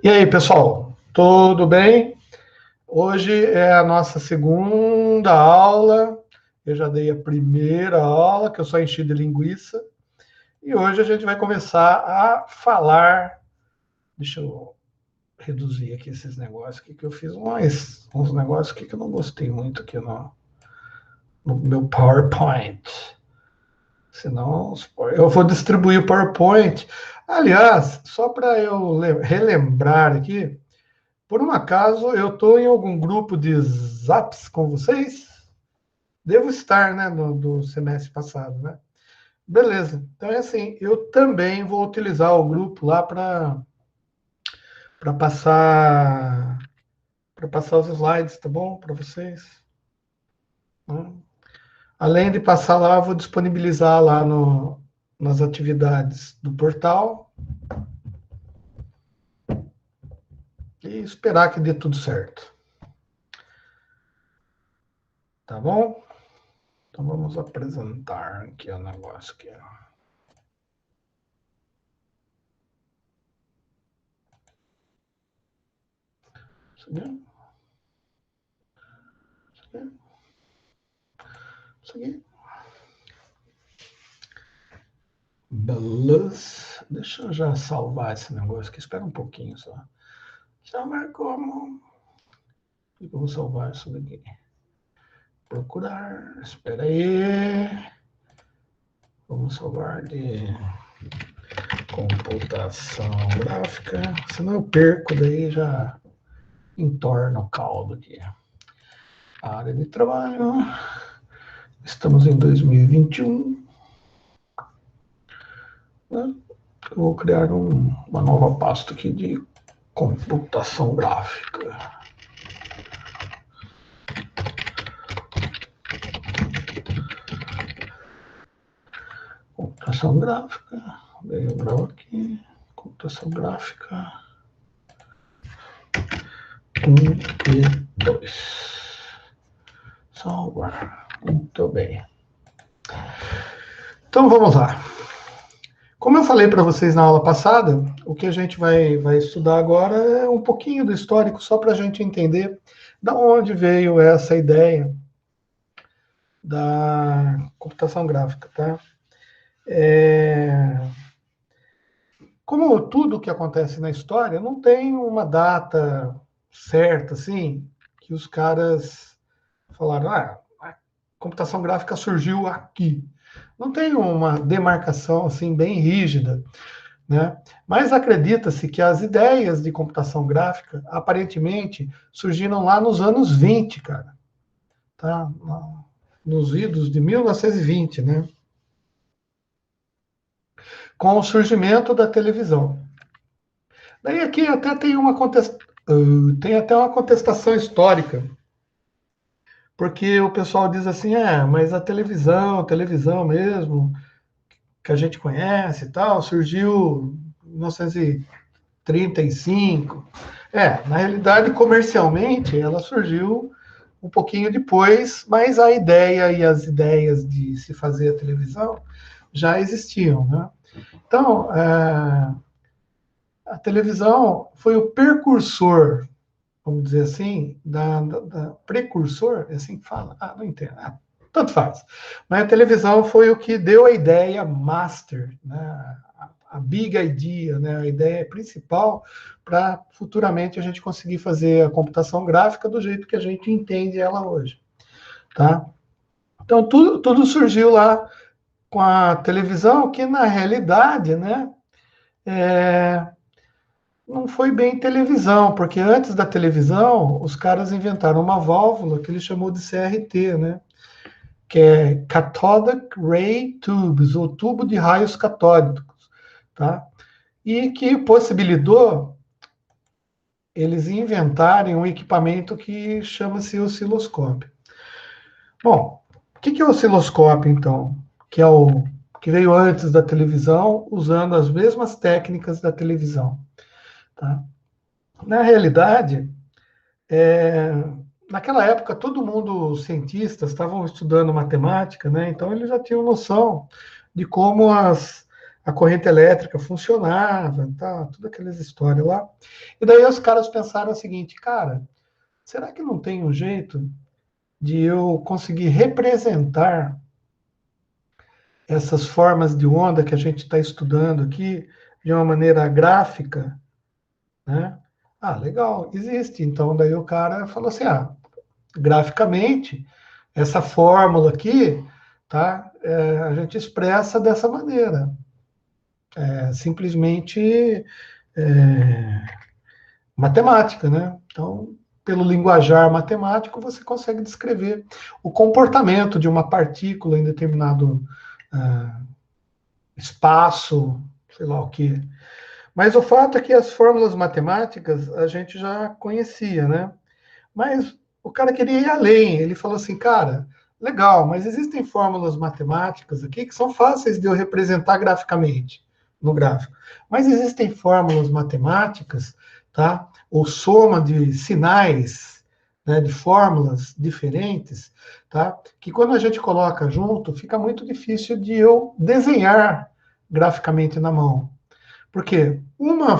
E aí, pessoal, tudo bem? Hoje é a nossa segunda aula. Eu já dei a primeira aula, que eu só enchi de linguiça. E hoje a gente vai começar a falar. Deixa eu reduzir aqui esses negócios aqui, que eu fiz uns negócios aqui que eu não gostei muito aqui no meu PowerPoint. Senão, eu vou distribuir o PowerPoint. Aliás, só para eu relembrar aqui, por um acaso, eu estou em algum grupo de Zaps com vocês? Devo estar, né, do semestre passado, né? Beleza. Então é assim, eu também vou utilizar o grupo lá para passar os slides, tá bom? Para vocês. Né? Além de passar lá, eu vou disponibilizar lá nas atividades do portal e esperar que dê tudo certo. Tá bom? Então vamos apresentar aqui o negócio aqui. Isso aqui. Isso aqui. Beleza. Deixa eu já salvar esse negócio aqui. Espera um pouquinho só. Salvar como? Eu vou salvar isso daqui. Procurar. Espera aí. Vamos salvar de computação gráfica. Senão eu perco, daí já entorna o caldo aqui. Área de trabalho. Estamos em 2021. Né? Eu vou criar uma nova pasta aqui de computação gráfica. Computação gráfica. Daí eu gravo aqui. Computação gráfica. 1 e 2. Salvar. Muito bem. Então vamos lá. Como eu falei para vocês na aula passada, o que a gente vai estudar agora é um pouquinho do histórico, só para a gente entender da onde veio essa ideia da computação gráfica, tá? Como tudo que acontece na história, não tem uma data certa, assim, que os caras falaram, a computação gráfica surgiu aqui. Não tem uma demarcação, assim, bem rígida, né? Mas acredita-se que as ideias de computação gráfica, aparentemente, surgiram lá nos anos 20, cara. Tá? Nos idos de 1920, né? Com o surgimento da televisão. Daí aqui até tem até uma contestação histórica, porque o pessoal diz assim, mas a televisão mesmo, que a gente conhece e tal, surgiu em 1935. Na realidade, comercialmente, ela surgiu um pouquinho depois, mas a ideia e as ideias de se fazer a televisão já existiam, né? Então, a televisão foi o precursor, vamos dizer assim, precursor, é assim que fala? Não entendo. Tanto faz. Mas a televisão foi o que deu a ideia master, né? A big idea, né? A ideia principal para futuramente a gente conseguir fazer a computação gráfica do jeito que a gente entende ela hoje, tá? Então, tudo surgiu lá com a televisão, que na realidade, né, não foi bem televisão, porque antes da televisão, os caras inventaram uma válvula que ele chamou de CRT, né? Que é Cathodic Ray Tubes, ou tubo de raios catódicos, tá? E que possibilitou eles inventarem um equipamento que chama-se osciloscópio. Bom, o que é o osciloscópio, então? Que é o que veio antes da televisão, usando as mesmas técnicas da televisão. Tá? Na realidade, naquela época, todo mundo, os cientistas, estavam estudando matemática, né? Então eles já tinham noção de como as a corrente elétrica funcionava, tá, todas aquelas histórias lá. E daí os caras pensaram o seguinte, cara, será que não tem um jeito de eu conseguir representar essas formas de onda que a gente está estudando aqui de uma maneira gráfica, né? Ah, legal, existe. Então, daí o cara falou assim, graficamente, essa fórmula aqui, tá? A gente expressa dessa maneira. Simplesmente matemática, né? Então, pelo linguajar matemático, você consegue descrever o comportamento de uma partícula em determinado espaço, sei lá o quê. Mas o fato é que as fórmulas matemáticas a gente já conhecia, né? Mas o cara queria ir além. Ele falou assim, cara, legal, mas existem fórmulas matemáticas aqui que são fáceis de eu representar graficamente no gráfico. Mas existem fórmulas matemáticas, tá? Ou soma de sinais, né, de fórmulas diferentes, tá? Que quando a gente coloca junto, fica muito difícil de eu desenhar graficamente na mão. Por quê? Uma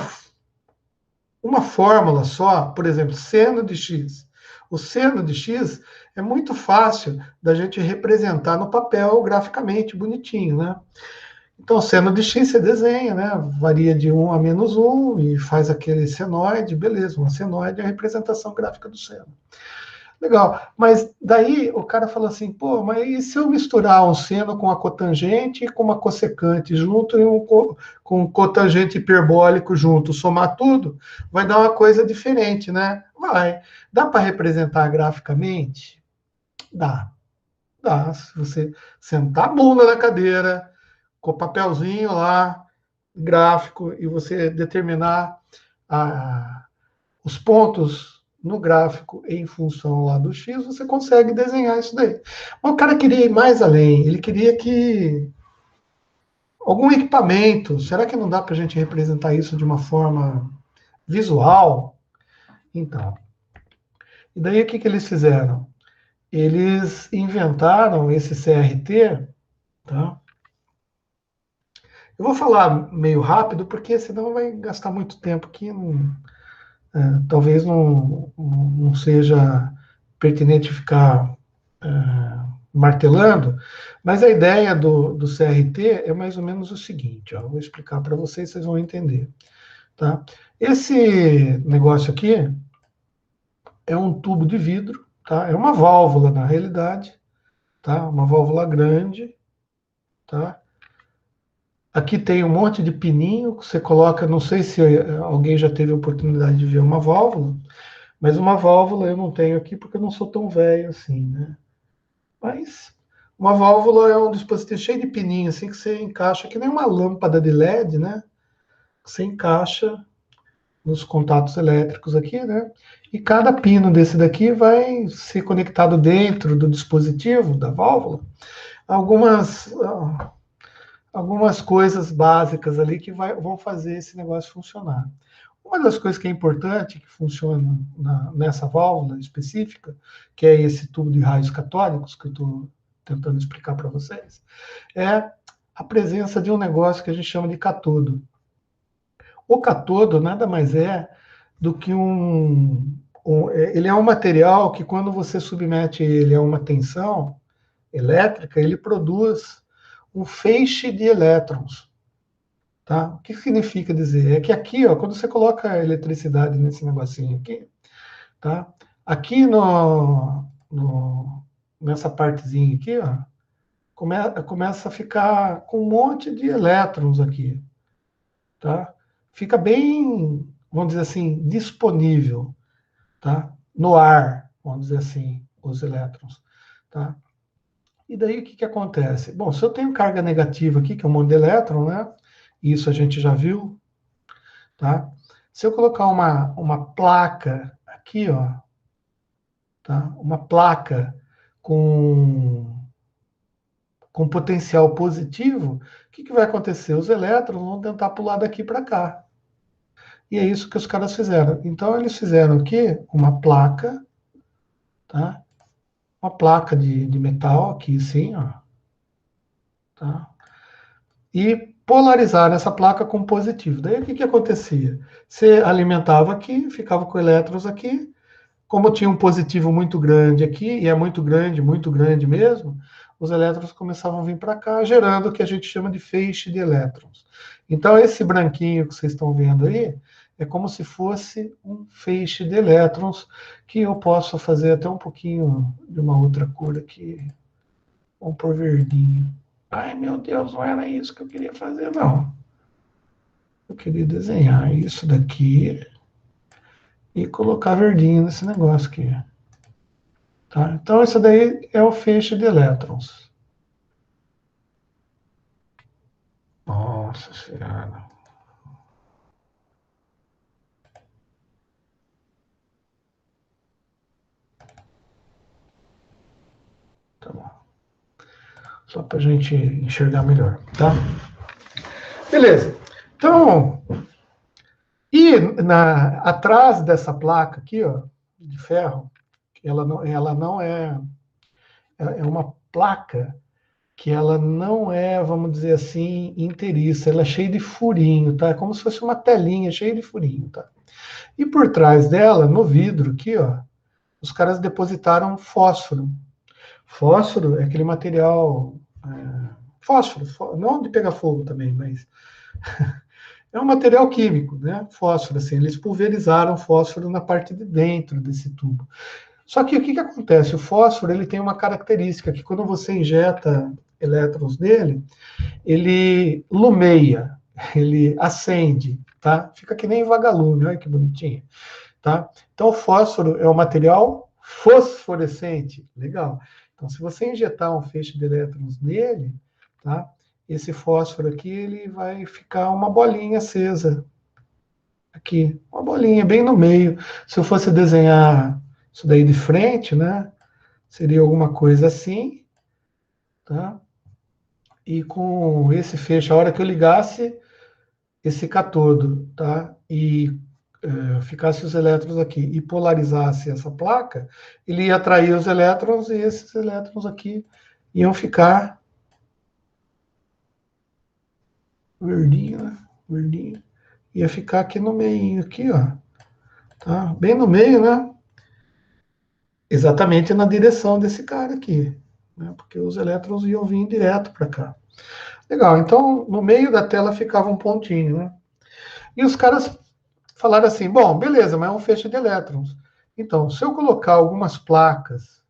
fórmula só, por exemplo, seno de x. O seno de x é muito fácil da gente representar no papel graficamente, bonitinho, né? Então, seno de x você desenha, né? Varia de 1 a -1 e faz aquele senoide, beleza. Uma senoide é a representação gráfica do seno. Legal, mas daí o cara falou assim, pô, mas e se eu misturar um seno com a cotangente e com uma cossecante junto e com um cotangente hiperbólico junto, somar tudo, vai dar uma coisa diferente, né? Vai. Dá para representar graficamente? Dá. Dá. Se você sentar a bunda na cadeira, com o papelzinho lá, gráfico, e você determinar os pontos no gráfico em função lá do X, você consegue desenhar isso daí. Mas o cara queria ir mais além, ele queria que algum equipamento, será que não dá para a gente representar isso de uma forma visual? Então, e daí o que, que eles fizeram? Eles inventaram esse CRT, tá? Eu vou falar meio rápido, porque senão vai gastar muito tempo aqui, talvez não seja pertinente ficar martelando, mas a ideia do CRT é mais ou menos o seguinte, ó, eu vou explicar para vocês, vocês vão entender. Tá? Esse negócio aqui é um tubo de vidro, tá? É uma válvula na realidade, tá? Uma válvula grande, tá? Aqui tem um monte de pininho que você coloca, não sei se alguém já teve a oportunidade de ver uma válvula, mas uma válvula eu não tenho aqui porque eu não sou tão velho assim, né? Mas uma válvula é um dispositivo cheio de pininho, assim, que você encaixa, que nem uma lâmpada de LED, né? Você encaixa nos contatos elétricos aqui, né? E cada pino desse daqui vai ser conectado dentro do dispositivo, da válvula, algumas, algumas coisas básicas ali que vão fazer esse negócio funcionar. Uma das coisas que é importante, que funciona nessa válvula específica, que é esse tubo de raios católicos, que eu estou tentando explicar para vocês, é a presença de um negócio que a gente chama de catodo. O catodo nada mais é do que ele é um material que, quando você submete ele a uma tensão elétrica, ele produz um feixe de elétrons. Tá? O que significa dizer? É que aqui, ó, quando você coloca eletricidade nesse negocinho aqui, tá? Aqui nessa partezinha aqui, ó, começa a ficar com um monte de elétrons aqui, tá? Fica bem, vamos dizer assim, disponível, tá? No ar, vamos dizer assim, os elétrons, tá? E daí o que que acontece? Bom, se eu tenho carga negativa aqui, que é um monte de elétron, né? Isso a gente já viu, tá? Se eu colocar uma placa aqui, ó, tá? Uma placa com, com potencial positivo, o que, que vai acontecer? Os elétrons vão tentar pular daqui para cá. E é isso que os caras fizeram. Então, eles fizeram aqui uma placa, tá? Uma placa de metal aqui, sim, ó. Tá? E polarizar essa placa com positivo. Daí o que acontecia? Você alimentava aqui, ficava com elétrons aqui, como tinha um positivo muito grande aqui, e é muito grande mesmo, os elétrons começavam a vir para cá, gerando o que a gente chama de feixe de elétrons. Então, esse branquinho que vocês estão vendo aí, é como se fosse um feixe de elétrons, que eu posso fazer até um pouquinho de uma outra cor aqui. Vamos por verdinho. Ai, meu Deus, não era isso que eu queria fazer, não. Eu queria desenhar isso daqui e colocar verdinho nesse negócio aqui. Tá? Então, isso daí é o feixe de elétrons. Nossa Senhora. Tá bom. Só para a gente enxergar melhor, tá? Beleza. Então, atrás dessa placa aqui, ó, de ferro, ela não é uma placa que ela não é, vamos dizer assim, inteiriça, ela é cheia de furinho, tá? É como se fosse uma telinha cheia de furinho, tá? E por trás dela, no vidro aqui, ó, os caras depositaram fósforo. Fósforo é aquele material, fósforo, não de pegar fogo também, mas é um material químico, né? Fósforo, assim, eles pulverizaram fósforo na parte de dentro desse tubo. Só que o que acontece? O fósforo ele tem uma característica que quando você injeta elétrons nele, ele lumeia, ele acende, tá? Fica que nem vagalume, olha que bonitinho, tá? Então o fósforo é um material fosforescente, legal. Então se você injetar um feixe de elétrons nele, tá? Esse fósforo aqui ele vai ficar uma bolinha acesa, aqui, uma bolinha bem no meio. Se eu fosse desenhar isso daí de frente, né? Seria alguma coisa assim, tá? E com esse feixe, a hora que eu ligasse esse cátodo, tá? E ficasse os elétrons aqui e polarizasse essa placa, ele ia atrair os elétrons e esses elétrons aqui iam ficar verdinho, né? Verdinho. Ia ficar aqui no meio, aqui, ó. Tá? Bem no meio, né? Exatamente na direção desse cara aqui, né? Porque os elétrons iam vir direto para cá. Legal, então no meio da tela ficava um pontinho, né? E os caras falaram assim: bom, beleza, mas é um feixe de elétrons. Então, se eu colocar algumas placas,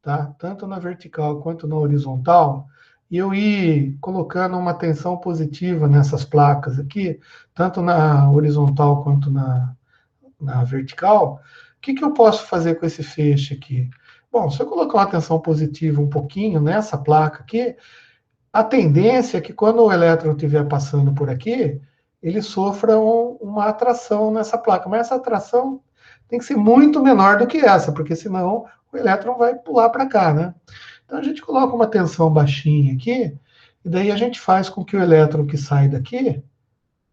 tá? Tanto na vertical quanto na horizontal, e eu ir colocando uma tensão positiva nessas placas aqui, tanto na horizontal quanto na vertical, o que eu posso fazer com esse feixe aqui? Bom, se eu colocar uma tensão positiva um pouquinho nessa placa aqui, a tendência é que quando o elétron estiver passando por aqui, ele sofra uma atração nessa placa. Mas essa atração tem que ser muito menor do que essa, porque senão o elétron vai pular para cá, né? Então a gente coloca uma tensão baixinha aqui, e daí a gente faz com que o elétron que sai daqui,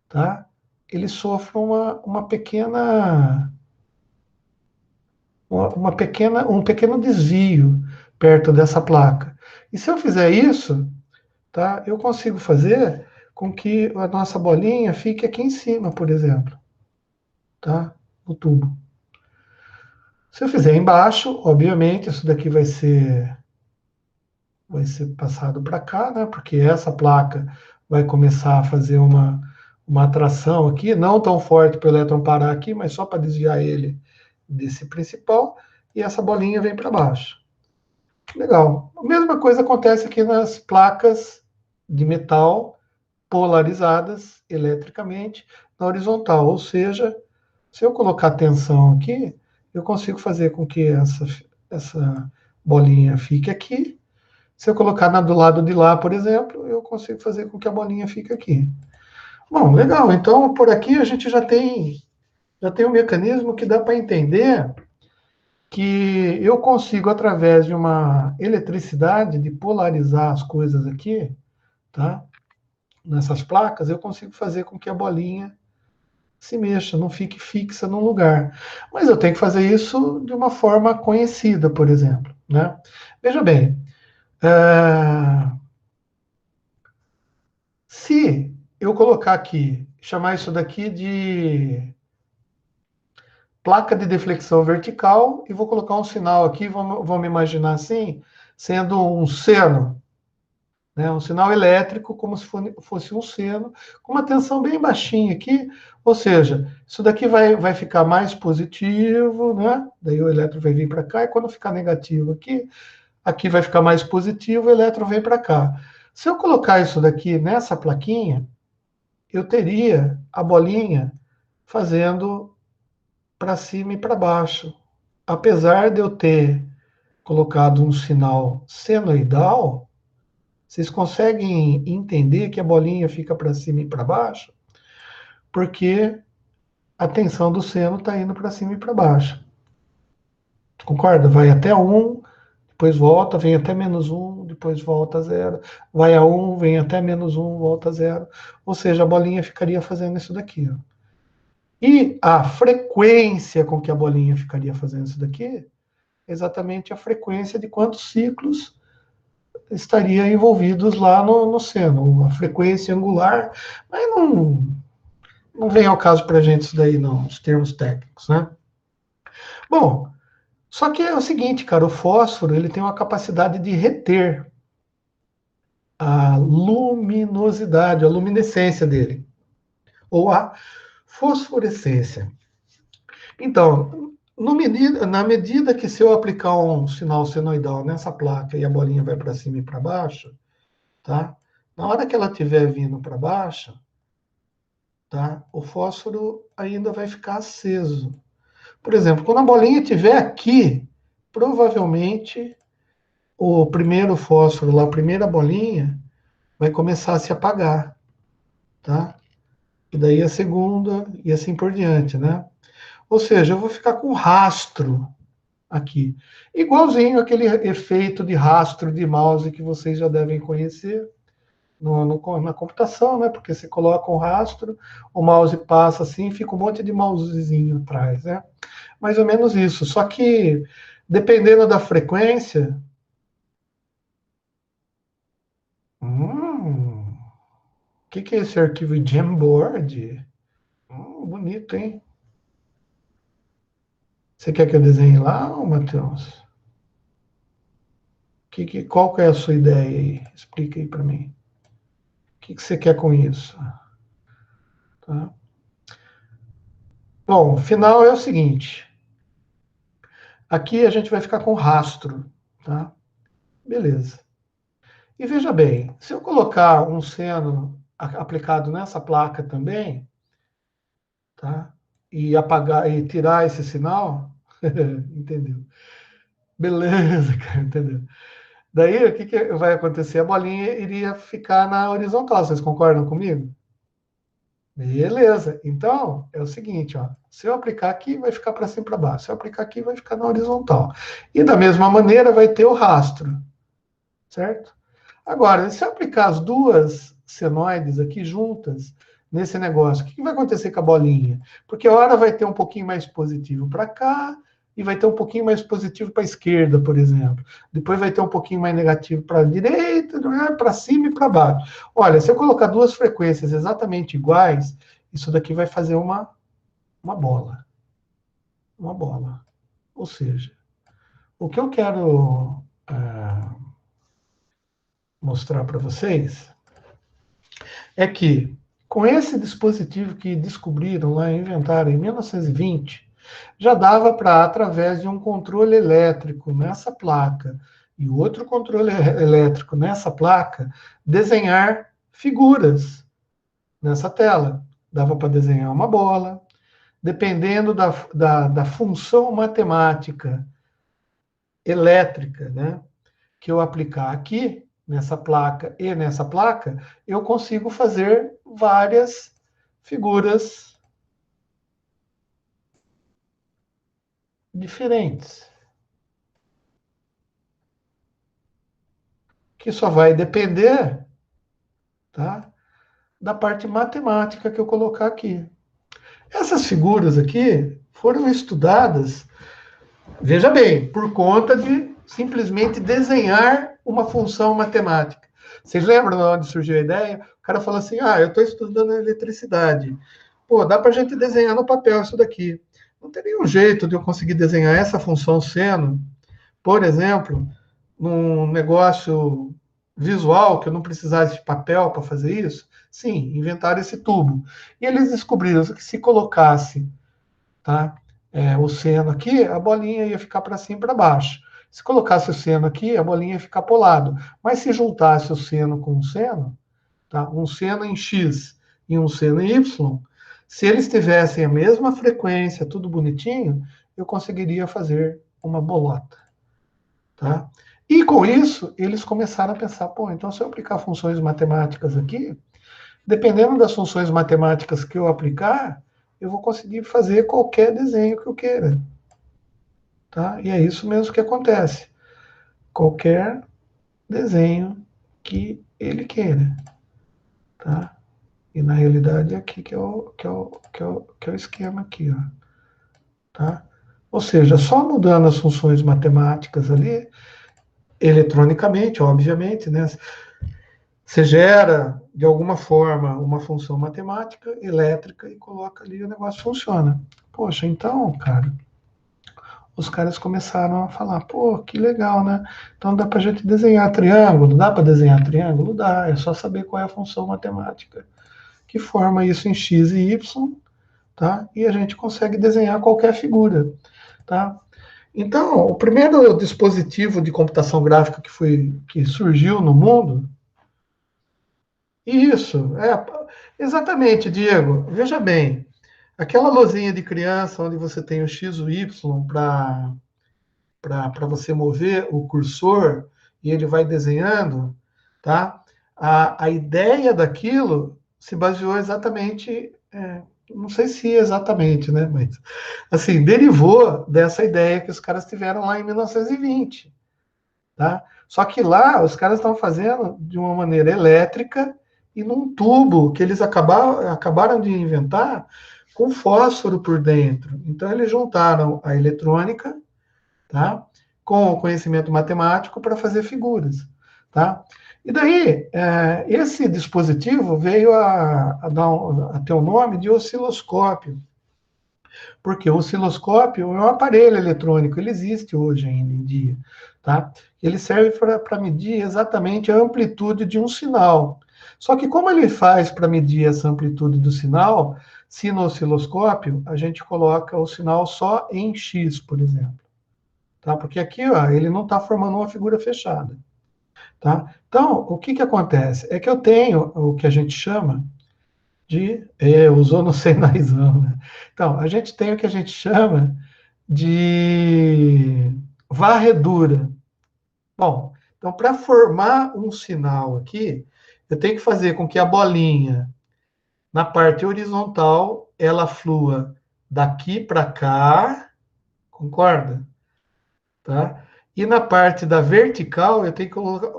tá? Ele sofra um pequeno desvio perto dessa placa. E se eu fizer isso, tá? Eu consigo fazer com que a nossa bolinha fique aqui em cima, por exemplo, tá? No tubo. Se eu fizer embaixo, obviamente, isso daqui vai ser passado para cá, né? Porque essa placa vai começar a fazer uma atração aqui, não tão forte para o elétron parar aqui, mas só para desviar ele desse principal, e essa bolinha vem para baixo. Legal. A mesma coisa acontece aqui nas placas de metal polarizadas eletricamente na horizontal, ou seja, se eu colocar tensão aqui, eu consigo fazer com que essa bolinha fique aqui. Se eu colocar do lado de lá, por exemplo, eu consigo fazer com que a bolinha fique aqui. Bom, legal. Então, por aqui a gente já tem um mecanismo que dá para entender que eu consigo, através de uma eletricidade, de polarizar as coisas aqui, tá? Nessas placas, eu consigo fazer com que a bolinha se mexa, não fique fixa num lugar. Mas eu tenho que fazer isso de uma forma conhecida, por exemplo, né? Veja bem, se eu colocar aqui, chamar isso daqui de placa de deflexão vertical e vou colocar um sinal aqui, vamos imaginar assim, sendo um seno, né? Um sinal elétrico, como se fosse um seno, com uma tensão bem baixinha aqui, ou seja, isso daqui vai ficar mais positivo, né? Daí o elétron vai vir para cá, e quando ficar negativo aqui, aqui vai ficar mais positivo, o elétron vem para cá. Se eu colocar isso daqui nessa plaquinha, eu teria a bolinha fazendo para cima e para baixo. Apesar de eu ter colocado um sinal senoidal, vocês conseguem entender que a bolinha fica para cima e para baixo? Porque a tensão do seno está indo para cima e para baixo. Concorda? Vai até 1, depois volta, vem até -1, depois volta a 0. Vai a 1, vem até -1, volta a 0. Ou seja, a bolinha ficaria fazendo isso daqui. Ó. E a frequência com que a bolinha ficaria fazendo isso daqui é exatamente a frequência de quantos ciclos estaria envolvidos lá no seno, a frequência angular, mas não vem ao caso para a gente isso daí, não, os termos técnicos, né? Bom, só que é o seguinte, cara, o fósforo ele tem uma capacidade de reter a luminosidade, a luminescência dele, ou a fosforescência. Então, na medida que se eu aplicar um sinal senoidal nessa placa e a bolinha vai para cima e para baixo, tá? Na hora que ela estiver vindo para baixo, tá? O fósforo ainda vai ficar aceso. Por exemplo, quando a bolinha estiver aqui, provavelmente o primeiro fósforo lá, a primeira bolinha, vai começar a se apagar, tá? E daí a segunda e assim por diante, né? Ou seja, eu vou ficar com rastro aqui. Igualzinho aquele efeito de rastro de mouse que vocês já devem conhecer na computação, né? Porque você coloca um rastro, o mouse passa assim, fica um monte de mousezinho atrás, né? Mais ou menos isso. Só que, dependendo da frequência... O que é esse arquivo Jamboard? Bonito, hein? Você quer que eu desenhe lá, Matheus? Qual que é a sua ideia aí? Explica aí para mim. O que você quer com isso? Tá? Bom, o final é o seguinte. Aqui a gente vai ficar com rastro, tá? Beleza. E veja bem, se eu colocar um seno aplicado nessa placa também, tá? E apagar e tirar esse sinal, entendeu? Beleza, cara, entendeu? Daí, o que vai acontecer? A bolinha iria ficar na horizontal, vocês concordam comigo? Beleza. Então, é o seguinte, ó. Se eu aplicar aqui, vai ficar para cima e para baixo. Se eu aplicar aqui, vai ficar na horizontal. E da mesma maneira, vai ter o rastro, certo? Agora, se eu aplicar as duas senoides aqui juntas, nesse negócio, o que vai acontecer com a bolinha? Porque a hora vai ter um pouquinho mais positivo para cá, e vai ter um pouquinho mais positivo para a esquerda, por exemplo. Depois vai ter um pouquinho mais negativo para a direita, para cima e para baixo. Olha, se eu colocar duas frequências exatamente iguais, isso daqui vai fazer uma bola. Uma bola. Ou seja, o que eu quero mostrar para vocês é que, com esse dispositivo que descobriram lá, inventaram em 1920, já dava para, através de um controle elétrico nessa placa e outro controle elétrico nessa placa, desenhar figuras nessa tela. Dava para desenhar uma bola, dependendo da função matemática elétrica, né, que eu aplicar aqui, nessa placa e nessa placa, eu consigo fazer várias figuras diferentes. Que só vai depender, tá, da parte matemática que eu colocar aqui. Essas figuras aqui foram estudadas, veja bem, por conta de simplesmente desenhar uma função matemática. Vocês lembram de onde surgiu a ideia? O cara fala assim, eu estou estudando eletricidade. Pô, dá para a gente desenhar no papel isso daqui. Não tem nenhum jeito de eu conseguir desenhar essa função seno, por exemplo, num negócio visual, que eu não precisasse de papel para fazer isso. Sim, inventaram esse tubo. E eles descobriram que se colocasse, tá, o seno aqui, a bolinha ia ficar para cima e para baixo. Se colocasse o seno aqui, a bolinha ia ficar para o lado. Mas se juntasse o seno com o seno, tá, um seno em X e um seno em Y, se eles tivessem a mesma frequência, tudo bonitinho, eu conseguiria fazer uma bolota. Tá? E com isso, eles começaram a pensar, pô, então se eu aplicar funções matemáticas aqui, dependendo das funções matemáticas que eu aplicar, eu vou conseguir fazer qualquer desenho que eu queira. Tá? E é isso mesmo que acontece. Qualquer desenho que ele queira. Tá? E na realidade é aqui que é o esquema aqui. Ó. Tá? Ou seja, só mudando as funções matemáticas ali, eletronicamente, obviamente, né? Você gera, de alguma forma, uma função matemática, elétrica, e coloca ali e o negócio funciona. Poxa, então, cara, os caras começaram a falar, pô, que legal, né? Então dá para a gente desenhar triângulo? Dá para desenhar triângulo? Dá, é só saber qual é a função matemática que forma isso em x e y, tá? E a gente consegue desenhar qualquer figura, tá? Então, o primeiro dispositivo de computação gráfica que surgiu no mundo. Isso, exatamente, Diego. Veja bem, aquela luzinha de criança onde você tem o X e o Y para você mover o cursor e ele vai desenhando, tá? A ideia daquilo se baseou exatamente, não sei se exatamente, né? Mas, assim, derivou dessa ideia que os caras tiveram lá em 1920, tá? Só que lá os caras estão fazendo de uma maneira elétrica e num tubo que eles acabaram de inventar com fósforo por dentro. Então eles juntaram a eletrônica, tá, com o conhecimento matemático para fazer figuras, tá? E daí esse dispositivo veio a ter o nome de osciloscópio, porque o osciloscópio é um aparelho eletrônico, ele existe hoje ainda em dia, tá? Ele serve para medir exatamente a amplitude de um sinal. Só que como ele faz para medir essa amplitude do sinal, se no osciloscópio a gente coloca o sinal só em X, por exemplo, tá? Porque aqui, ó, ele não está formando uma figura fechada, tá? Então, o que que acontece? É que eu tenho o que a gente chama usou no Senaizão, né? Então, a gente tem o que a gente chama de varredura. Bom, então, para formar um sinal aqui, eu tenho que fazer com que a bolinha, na parte horizontal, ela flua daqui para cá, concorda? Tá? E na parte da vertical, eu tenho que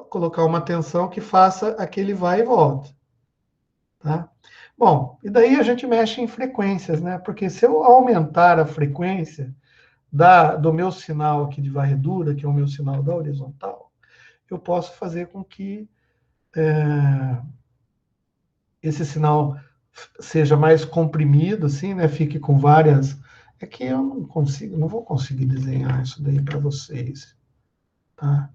colocar uma tensão que faça aquele vai e volta. Tá? Bom, e daí a gente mexe em frequências, né? Porque se eu aumentar a frequência do meu sinal aqui de varredura, que é o meu sinal da horizontal, eu posso fazer com que esse sinal seja mais comprimido, assim, né? Fique com várias. É que eu não vou conseguir desenhar isso daí para vocês, tá?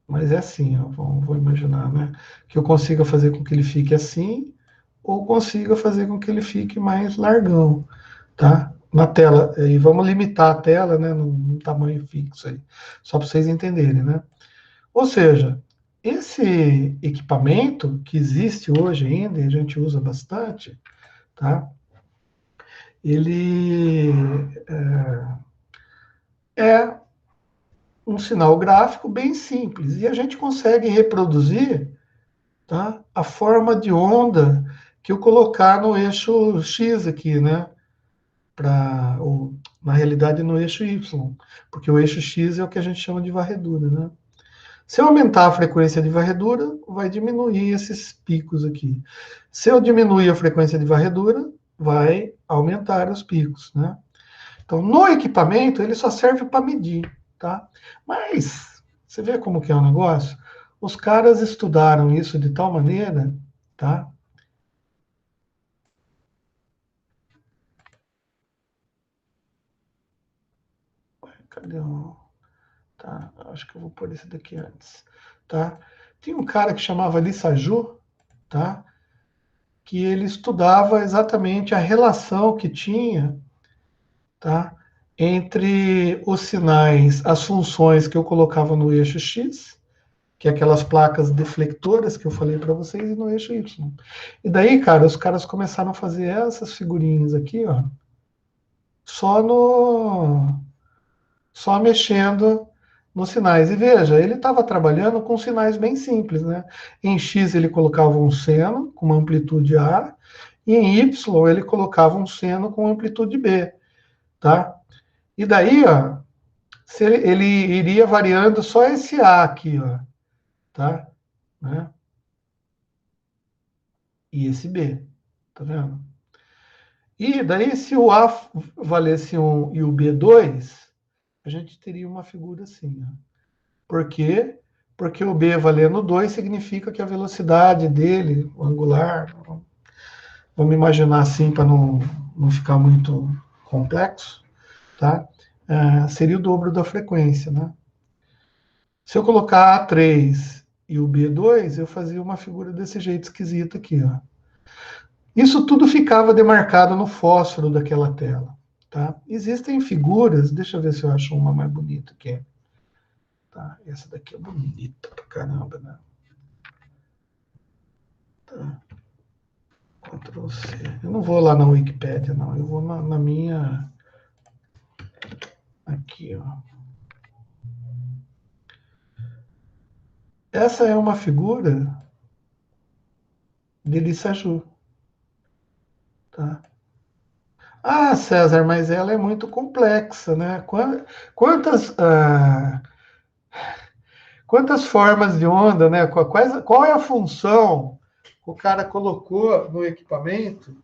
Mas é assim, ó, vou imaginar, né? Que eu consiga fazer com que ele fique assim, ou consiga fazer com que ele fique mais largão, tá? Na tela. E vamos limitar a tela, né, num tamanho fixo aí, só para vocês entenderem, né? Ou seja, esse equipamento que existe hoje ainda, e a gente usa bastante, tá? Ele é um sinal gráfico bem simples, e a gente consegue reproduzir, tá, a forma de onda que eu colocar no eixo X aqui, né? Na realidade, no eixo Y, porque o eixo X é o que a gente chama de varredura, né? Se eu aumentar a frequência de varredura, vai diminuir esses picos aqui. Se eu diminuir a frequência de varredura, vai aumentar os picos, né? Então, no equipamento, ele só serve para medir, tá? Mas, você vê como que é o negócio? Os caras estudaram isso de tal maneira tá? Cadê o... Tá, acho que eu vou pôr esse daqui antes, tá? Tinha um cara que chamava Lissajous, tá? Que ele estudava exatamente a relação que tinha, tá? Entre os sinais, as funções que eu colocava no eixo X, que é aquelas placas deflectoras que eu falei para vocês, e no eixo Y. E daí, cara, os caras começaram a fazer essas figurinhas aqui, ó, só no, só mexendo nos sinais. E veja, ele estava trabalhando com sinais bem simples, né? Em X ele colocava um seno com uma amplitude A, e em Y ele colocava um seno com amplitude B, tá? E daí, ó, se ele iria variando só esse A aqui, ó, tá? Né? E esse B, tá vendo? E daí, se o A valesse 1 e o B 2, a gente teria uma figura assim, ó. Por quê? Porque o B valendo 2 significa que a velocidade dele, o angular, vamos imaginar assim para não ficar muito complexo, tá? Seria o dobro da frequência, né? Se eu colocar A3 e o B2, eu fazia uma figura desse jeito esquisita aqui, ó. Isso tudo ficava demarcado no fósforo daquela tela, tá? Existem figuras, deixa eu ver se eu acho uma mais bonita aqui. Tá, essa daqui é bonita pra caramba, né? Tá. Ctrl C. Eu não vou lá na Wikipédia, não. Eu vou na minha. Aqui, ó. Essa é uma figura de Lissajous, tá? Ah, César, mas ela é muito complexa, né? Quantas, quantas formas de onda, né? Qual é a função que o cara colocou no equipamento?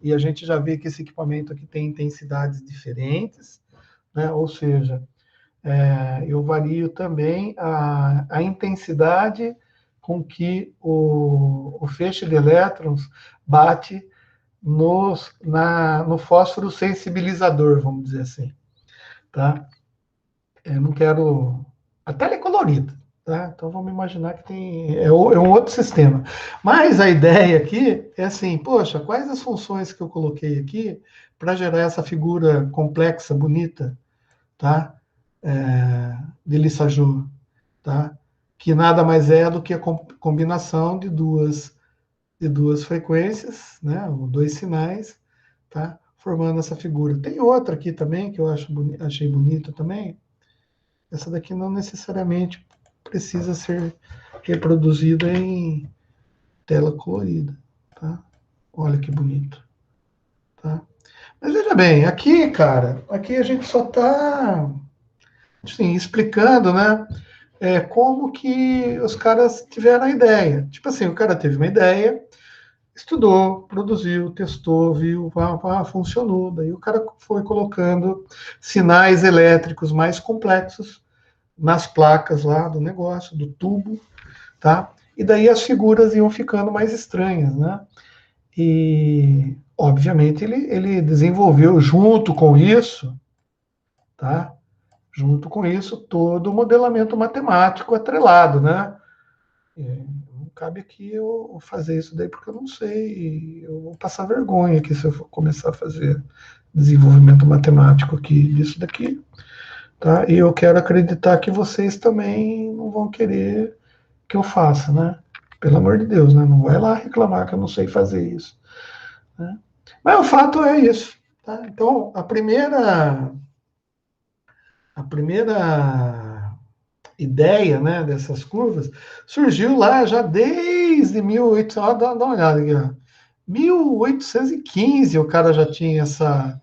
E a gente já vê que esse equipamento aqui tem intensidades diferentes, né? Ou seja, eu vario também a intensidade com que o feixe de elétrons bate no fósforo sensibilizador, vamos dizer assim. Tá? Eu não quero. A tela é colorida, tá? Então vamos imaginar que é um outro sistema. Mas a ideia aqui é assim, poxa, quais as funções que eu coloquei aqui para gerar essa figura complexa, bonita, tá? De Lissajous, tá? Que nada mais é do que a combinação de duas frequências, né? Ou dois sinais, tá? Formando essa figura. Tem outra aqui também que eu achei bonita também. Essa daqui não necessariamente precisa ser reproduzida em tela colorida, tá? Olha que bonito, tá? Mas veja bem, aqui, cara, aqui a gente só está, assim, explicando, né? Como que os caras tiveram a ideia. Tipo assim, o cara teve uma ideia, estudou, produziu, testou, viu, funcionou. Daí o cara foi colocando sinais elétricos mais complexos nas placas lá do negócio, do tubo, tá? E daí as figuras iam ficando mais estranhas, né? E, obviamente, ele desenvolveu junto com isso, tá? Junto com isso, todo o modelamento matemático atrelado, né? Não cabe aqui eu fazer isso daí porque eu não sei, eu vou passar vergonha aqui se eu for começar a fazer desenvolvimento matemático aqui disso daqui, tá? E eu quero acreditar que vocês também não vão querer que eu faça, né? Pelo amor de Deus, né? Não vai lá reclamar que eu não sei fazer isso, né? Mas o fato é isso, tá? Então, a primeira ideia, né, dessas curvas surgiu lá já desde 1800, dá uma olhada aqui, ó. 1815 o cara já tinha essa,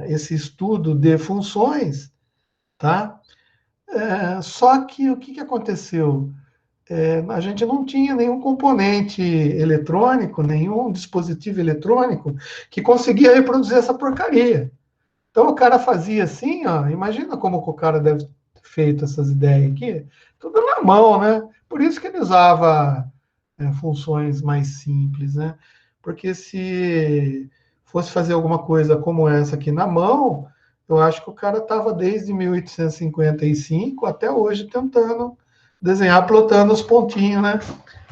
esse estudo de funções, tá? Só que o que aconteceu? A gente não tinha nenhum componente eletrônico, nenhum dispositivo eletrônico que conseguia reproduzir essa porcaria. Então o cara fazia assim, ó, imagina como que o cara deve ter feito essas ideias aqui, tudo na mão, né? Por isso que ele usava funções mais simples, né? Porque se fosse fazer alguma coisa como essa aqui na mão, eu acho que o cara estava desde 1855 até hoje tentando desenhar, plotando os pontinhos, né?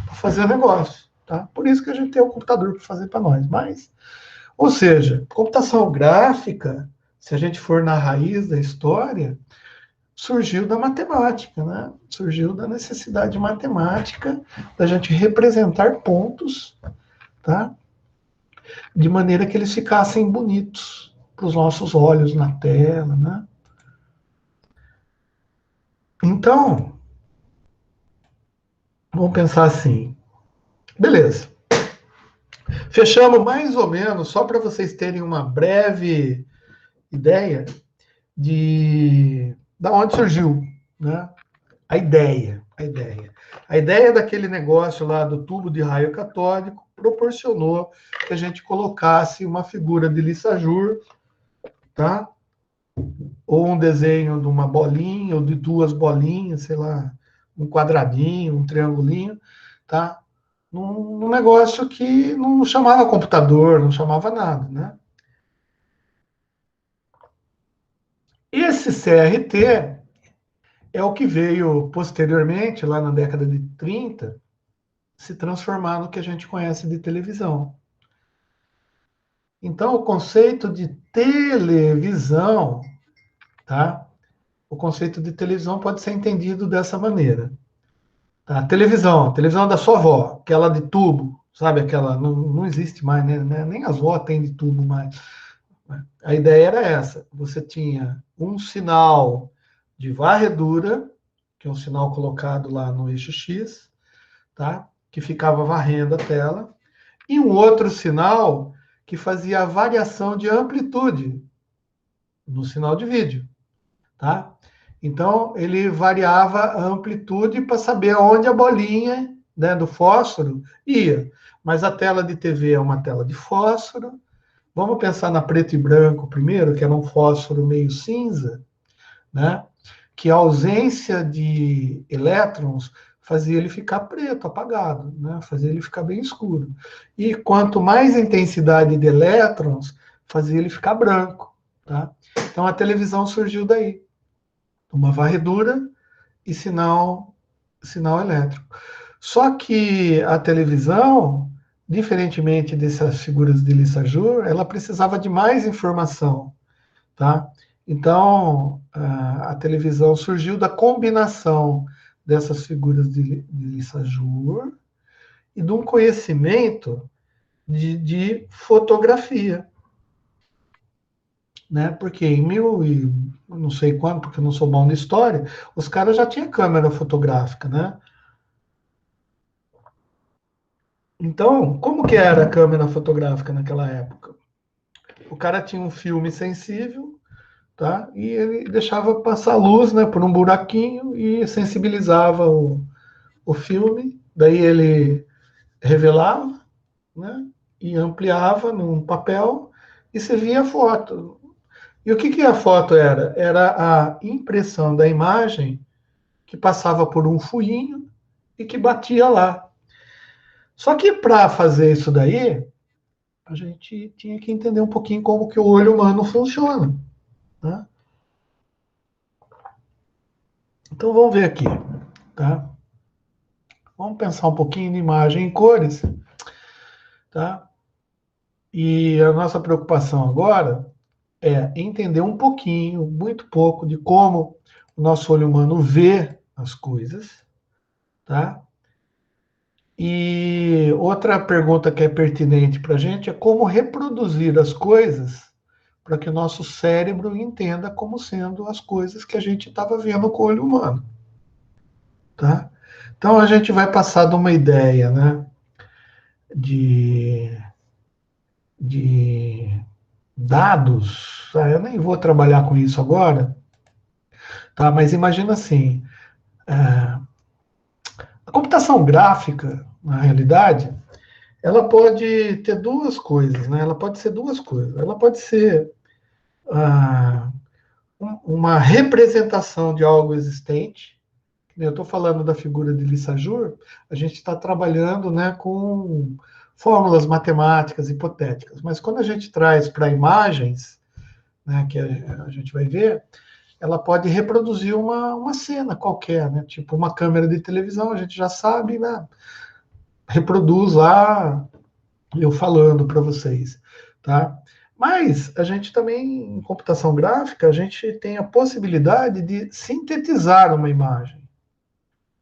Para fazer o negócio, tá? Por isso que a gente tem o computador para fazer para nós. Mas, ou seja, computação gráfica, se a gente for na raiz da história, surgiu da matemática, né? Surgiu da necessidade matemática da gente representar pontos, tá? De maneira que eles ficassem bonitos para os nossos olhos na tela, né? Então, vamos pensar assim. Beleza. Fechamos mais ou menos, só para vocês terem uma breve ideia de da onde surgiu, né? A ideia daquele negócio lá do tubo de raio catódico proporcionou que a gente colocasse uma figura de Lissajous, tá? Ou um desenho de uma bolinha, ou de duas bolinhas, sei lá, um quadradinho, um triangulinho, tá? Num negócio que não chamava computador, não chamava nada, né? Esse CRT é o que veio posteriormente, lá na década de 30, se transformar no que a gente conhece de televisão. Então, o conceito de televisão, tá? O conceito de televisão pode ser entendido dessa maneira. Tá? Televisão da sua avó, aquela de tubo, sabe? Aquela, não existe mais, né? Nem as vó têm de tubo mais. A ideia era essa: você tinha um sinal de varredura, que é um sinal colocado lá no eixo X, tá? Que ficava varrendo a tela, e um outro sinal que fazia a variação de amplitude no sinal de vídeo, tá? Então, ele variava a amplitude para saber aonde a bolinha, né, do fósforo ia. Mas a tela de TV é uma tela de fósforo. Vamos pensar na preto e branco primeiro, que era um fósforo meio cinza, né? Que a ausência de elétrons fazia ele ficar preto, apagado, né? Fazia ele ficar bem escuro. E quanto mais intensidade de elétrons, fazia ele ficar branco, tá? Então a televisão surgiu daí, uma varredura e sinal elétrico. Só que a televisão, diferentemente dessas figuras de Lissajous, ela precisava de mais informação, tá? Então, a televisão surgiu da combinação dessas figuras de Lissajous e de um conhecimento de fotografia, né? Porque em mil e não sei quando, porque eu não sou bom de história, os caras já tinham câmera fotográfica, né? Então, como que era a câmera fotográfica naquela época? O cara tinha um filme sensível, tá? E ele deixava passar luz, né, por um buraquinho e sensibilizava o filme. Daí ele revelava, né, e ampliava num papel e você via a foto. E o que que a foto era? Era a impressão da imagem que passava por um furinho e que batia lá. Só que para fazer isso daí, a gente tinha que entender um pouquinho como que o olho humano funciona, né? Então vamos ver aqui, tá? Vamos pensar um pouquinho em imagem em cores, tá? E a nossa preocupação agora é entender um pouquinho, muito pouco, de como o nosso olho humano vê as coisas, tá? E outra pergunta que é pertinente para a gente é como reproduzir as coisas para que o nosso cérebro entenda como sendo as coisas que a gente estava vendo com o olho humano, tá? Então a gente vai passar de uma ideia, né, de, de dados. Eu nem vou trabalhar com isso agora, tá? Mas imagina assim, a computação gráfica, na realidade, ela pode ter duas coisas, né? Ela pode ser duas coisas. Ela pode ser uma representação de algo existente, eu estou falando da figura de Lissajous, a gente está trabalhando, né, com fórmulas matemáticas hipotéticas, mas quando a gente traz para imagens, né, que a gente vai ver, ela pode reproduzir uma cena qualquer, né, tipo uma câmera de televisão, a gente já sabe, né, reproduz lá eu falando para vocês, tá? Mas a gente também, em computação gráfica, a gente tem a possibilidade de sintetizar uma imagem,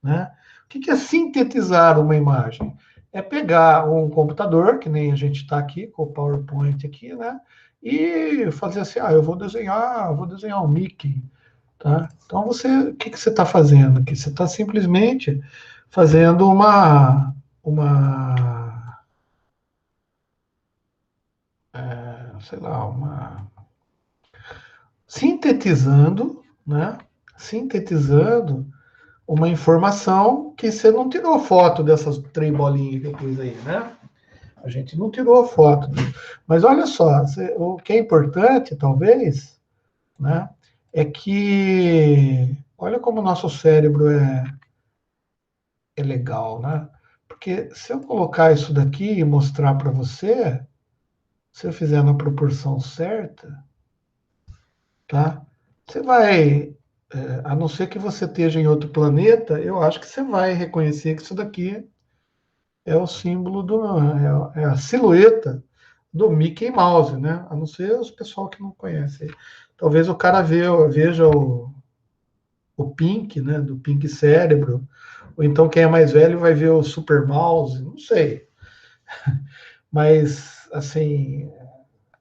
né? O que é sintetizar uma imagem? É pegar um computador, que nem a gente está aqui, com o PowerPoint aqui, né? E fazer assim, eu vou desenhar um Mickey, tá? Então o que você está fazendo aqui? Você está simplesmente fazendo sei lá, sintetizando, né? Sintetizando uma informação que você não tirou foto dessas três bolinhas que eu pus aí, né? A gente não tirou foto. Mas olha só, o que é importante, talvez, né? É que olha como o nosso cérebro é legal, né? Porque se eu colocar isso daqui e mostrar para você, se eu fizer na proporção certa, tá? Você vai, a não ser que você esteja em outro planeta, eu acho que você vai reconhecer que isso daqui é o símbolo é a silhueta do Mickey Mouse, né? A não ser os pessoal que não conhecem. Talvez o cara veja o Pink, né? Do Pink Cérebro, ou então quem é mais velho vai ver o Super Mouse, não sei. Mas, assim,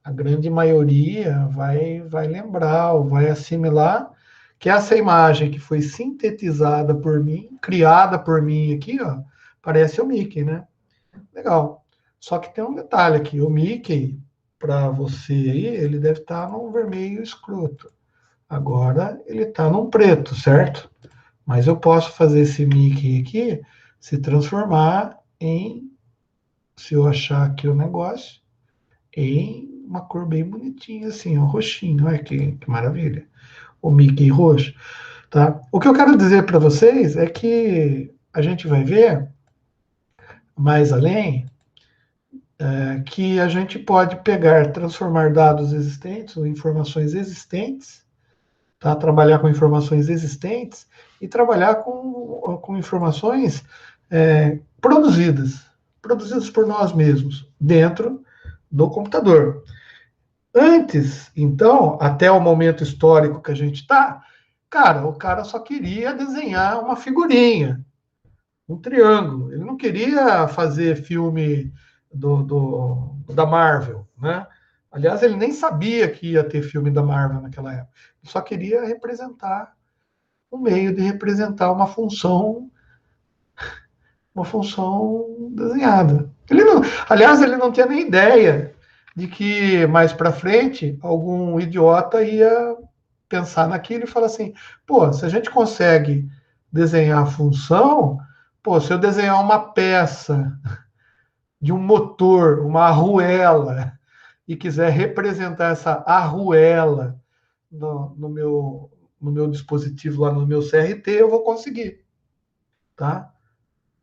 a grande maioria vai lembrar ou vai assimilar que essa imagem que foi sintetizada por mim, criada por mim aqui, ó, parece o Mickey, né? Legal. Só que tem um detalhe aqui, o Mickey, para você aí, ele deve estar num vermelho escroto. Agora ele está num preto, certo? Mas eu posso fazer esse Mickey aqui se transformar em, se eu achar aqui o negócio, em uma cor bem bonitinha, assim, ó, roxinho. Olha que maravilha. O Mickey roxo, tá? O que eu quero dizer para vocês é que a gente vai ver mais além que a gente pode pegar, transformar dados existentes ou informações existentes, tá? Trabalhar com informações existentes e trabalhar com informações produzidas por nós mesmos, dentro do computador. Antes, então, até o momento histórico que a gente está, cara, o cara só queria desenhar uma figurinha, um triângulo. Ele não queria fazer filme da Marvel, né? Aliás, ele nem sabia que ia ter filme da Marvel naquela época. Ele só queria representar um meio de representar uma função desenhada. Ele não, aliás, ele não tinha nem ideia de que mais para frente algum idiota ia pensar naquilo e falar assim: pô, se a gente consegue desenhar a função, pô, se eu desenhar uma peça de um motor, uma arruela, e quiser representar essa arruela no meu dispositivo lá no meu CRT, eu vou conseguir, tá?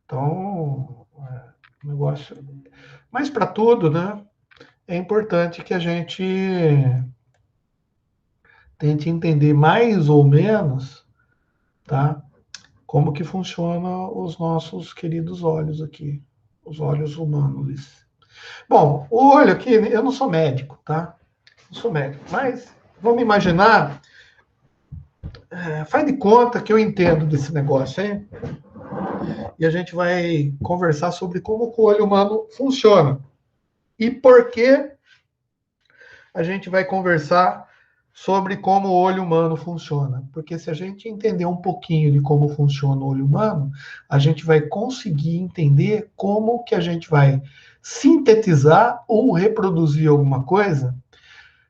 Então, o negócio. Mas para tudo, né? É importante que a gente tente entender mais ou menos, tá? Como que funcionam os nossos queridos olhos aqui, os olhos humanos. Bom, o olho aqui, eu não sou médico, tá? Não sou médico, mas vamos imaginar, faz de conta que eu entendo desse negócio, hein? E a gente vai conversar sobre como o olho humano funciona. E por que a gente vai conversar sobre como o olho humano funciona. Porque se a gente entender um pouquinho de como funciona o olho humano, a gente vai conseguir entender como que a gente vai sintetizar ou reproduzir alguma coisa,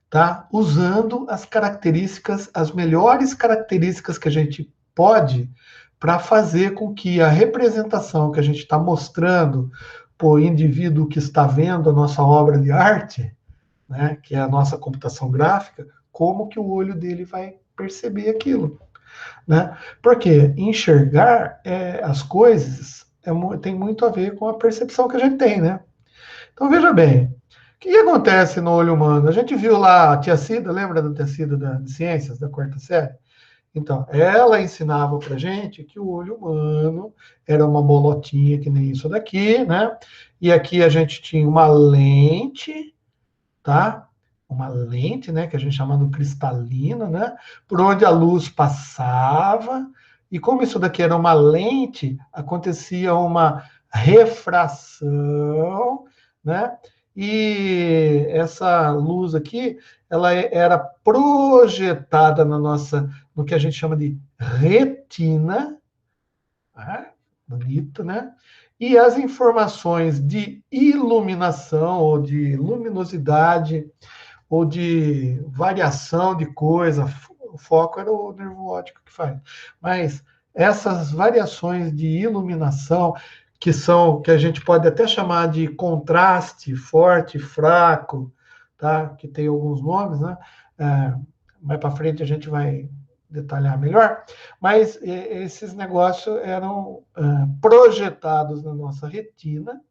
tá? Usando as características, as melhores características que a gente pode para fazer com que a representação que a gente está mostrando para o indivíduo que está vendo a nossa obra de arte, né, que é a nossa computação gráfica, como que o olho dele vai perceber aquilo. né? Porque enxergar as coisas tem muito a ver com a percepção que a gente tem, né? Então, veja bem, o que acontece no olho humano? A gente viu lá a tia Cida, lembra da tia Cida de Ciências, da quarta série? Então, ela ensinava para gente que o olho humano era uma bolotinha que nem isso daqui, né? E aqui a gente tinha uma lente, tá? Uma lente, né? Que a gente chama de cristalina, né? Por onde a luz passava. E como isso daqui era uma lente, acontecia uma refração, né? E essa luz aqui, ela era projetada na nossa, no que a gente chama de retina, né? Bonito, né? E as informações de iluminação ou de luminosidade ou de variação de coisa, o foco era o nervo óptico que faz. Mas essas variações de iluminação, que são, que a gente pode até chamar de contraste, forte, fraco, tá? Que tem alguns nomes, né? Mais para frente a gente vai detalhar melhor, mas esses negócios eram projetados na nossa retina,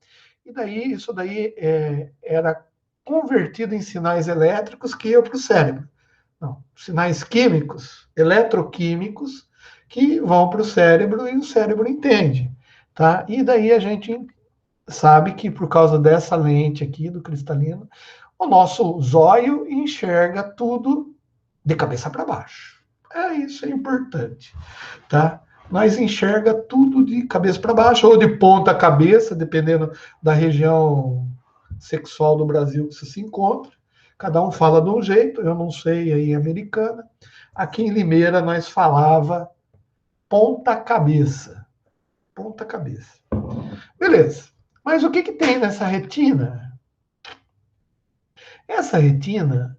e daí isso daí era convertido em sinais elétricos que iam para o cérebro. Não, sinais químicos, eletroquímicos, que vão para o cérebro e o cérebro entende. Tá? E daí a gente sabe que por causa dessa lente aqui do cristalino, o nosso zóio enxerga tudo de cabeça para baixo. Isso é importante, tá? Nós enxerga tudo de cabeça para baixo ou de ponta cabeça, dependendo da região sexual do Brasil que você se encontra. Cada um fala de um jeito, eu não sei aí em Americana. Aqui em Limeira nós falava ponta cabeça. Ponta cabeça. Beleza. Mas o que tem nessa retina? Essa retina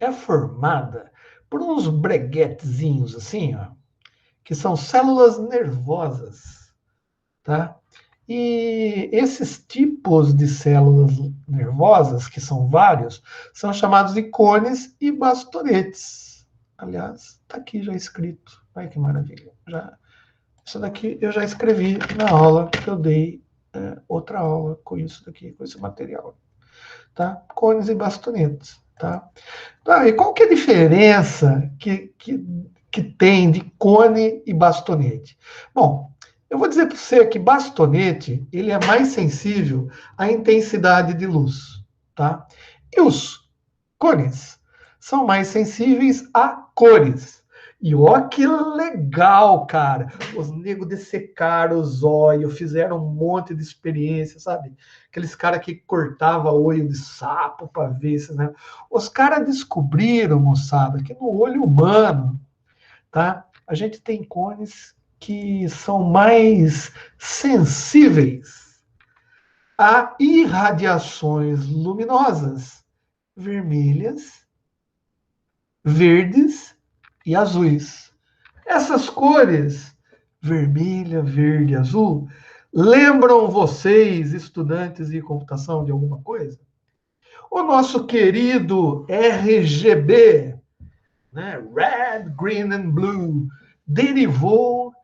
é formada por uns breguetezinhos assim, ó, que são células nervosas, tá? E esses tipos de células nervosas, que são vários, são chamados de cones e bastonetes. Aliás, está aqui já escrito. Olha que maravilha. Isso daqui eu já escrevi na aula que eu dei, outra aula com isso daqui, com esse material. Tá? Cones e bastonetes. Tá? E qual que é a diferença que tem de cone e bastonete? Bom, eu vou dizer para você que bastonete ele é mais sensível à intensidade de luz, tá? E os cones são mais sensíveis a cores. E ó que legal, cara. Os negros dessecaram os olhos, fizeram um monte de experiência, sabe? Aqueles caras que cortavam olho de sapo para ver isso, né? Os caras descobriram, moçada, que no olho humano, tá? A gente tem cones que são mais sensíveis a irradiações luminosas, vermelhas, verdes e azuis. Essas cores, vermelha, verde, azul, lembram vocês, estudantes de computação, de alguma coisa? O nosso querido RGB, né? Red, Green and Blue, derivou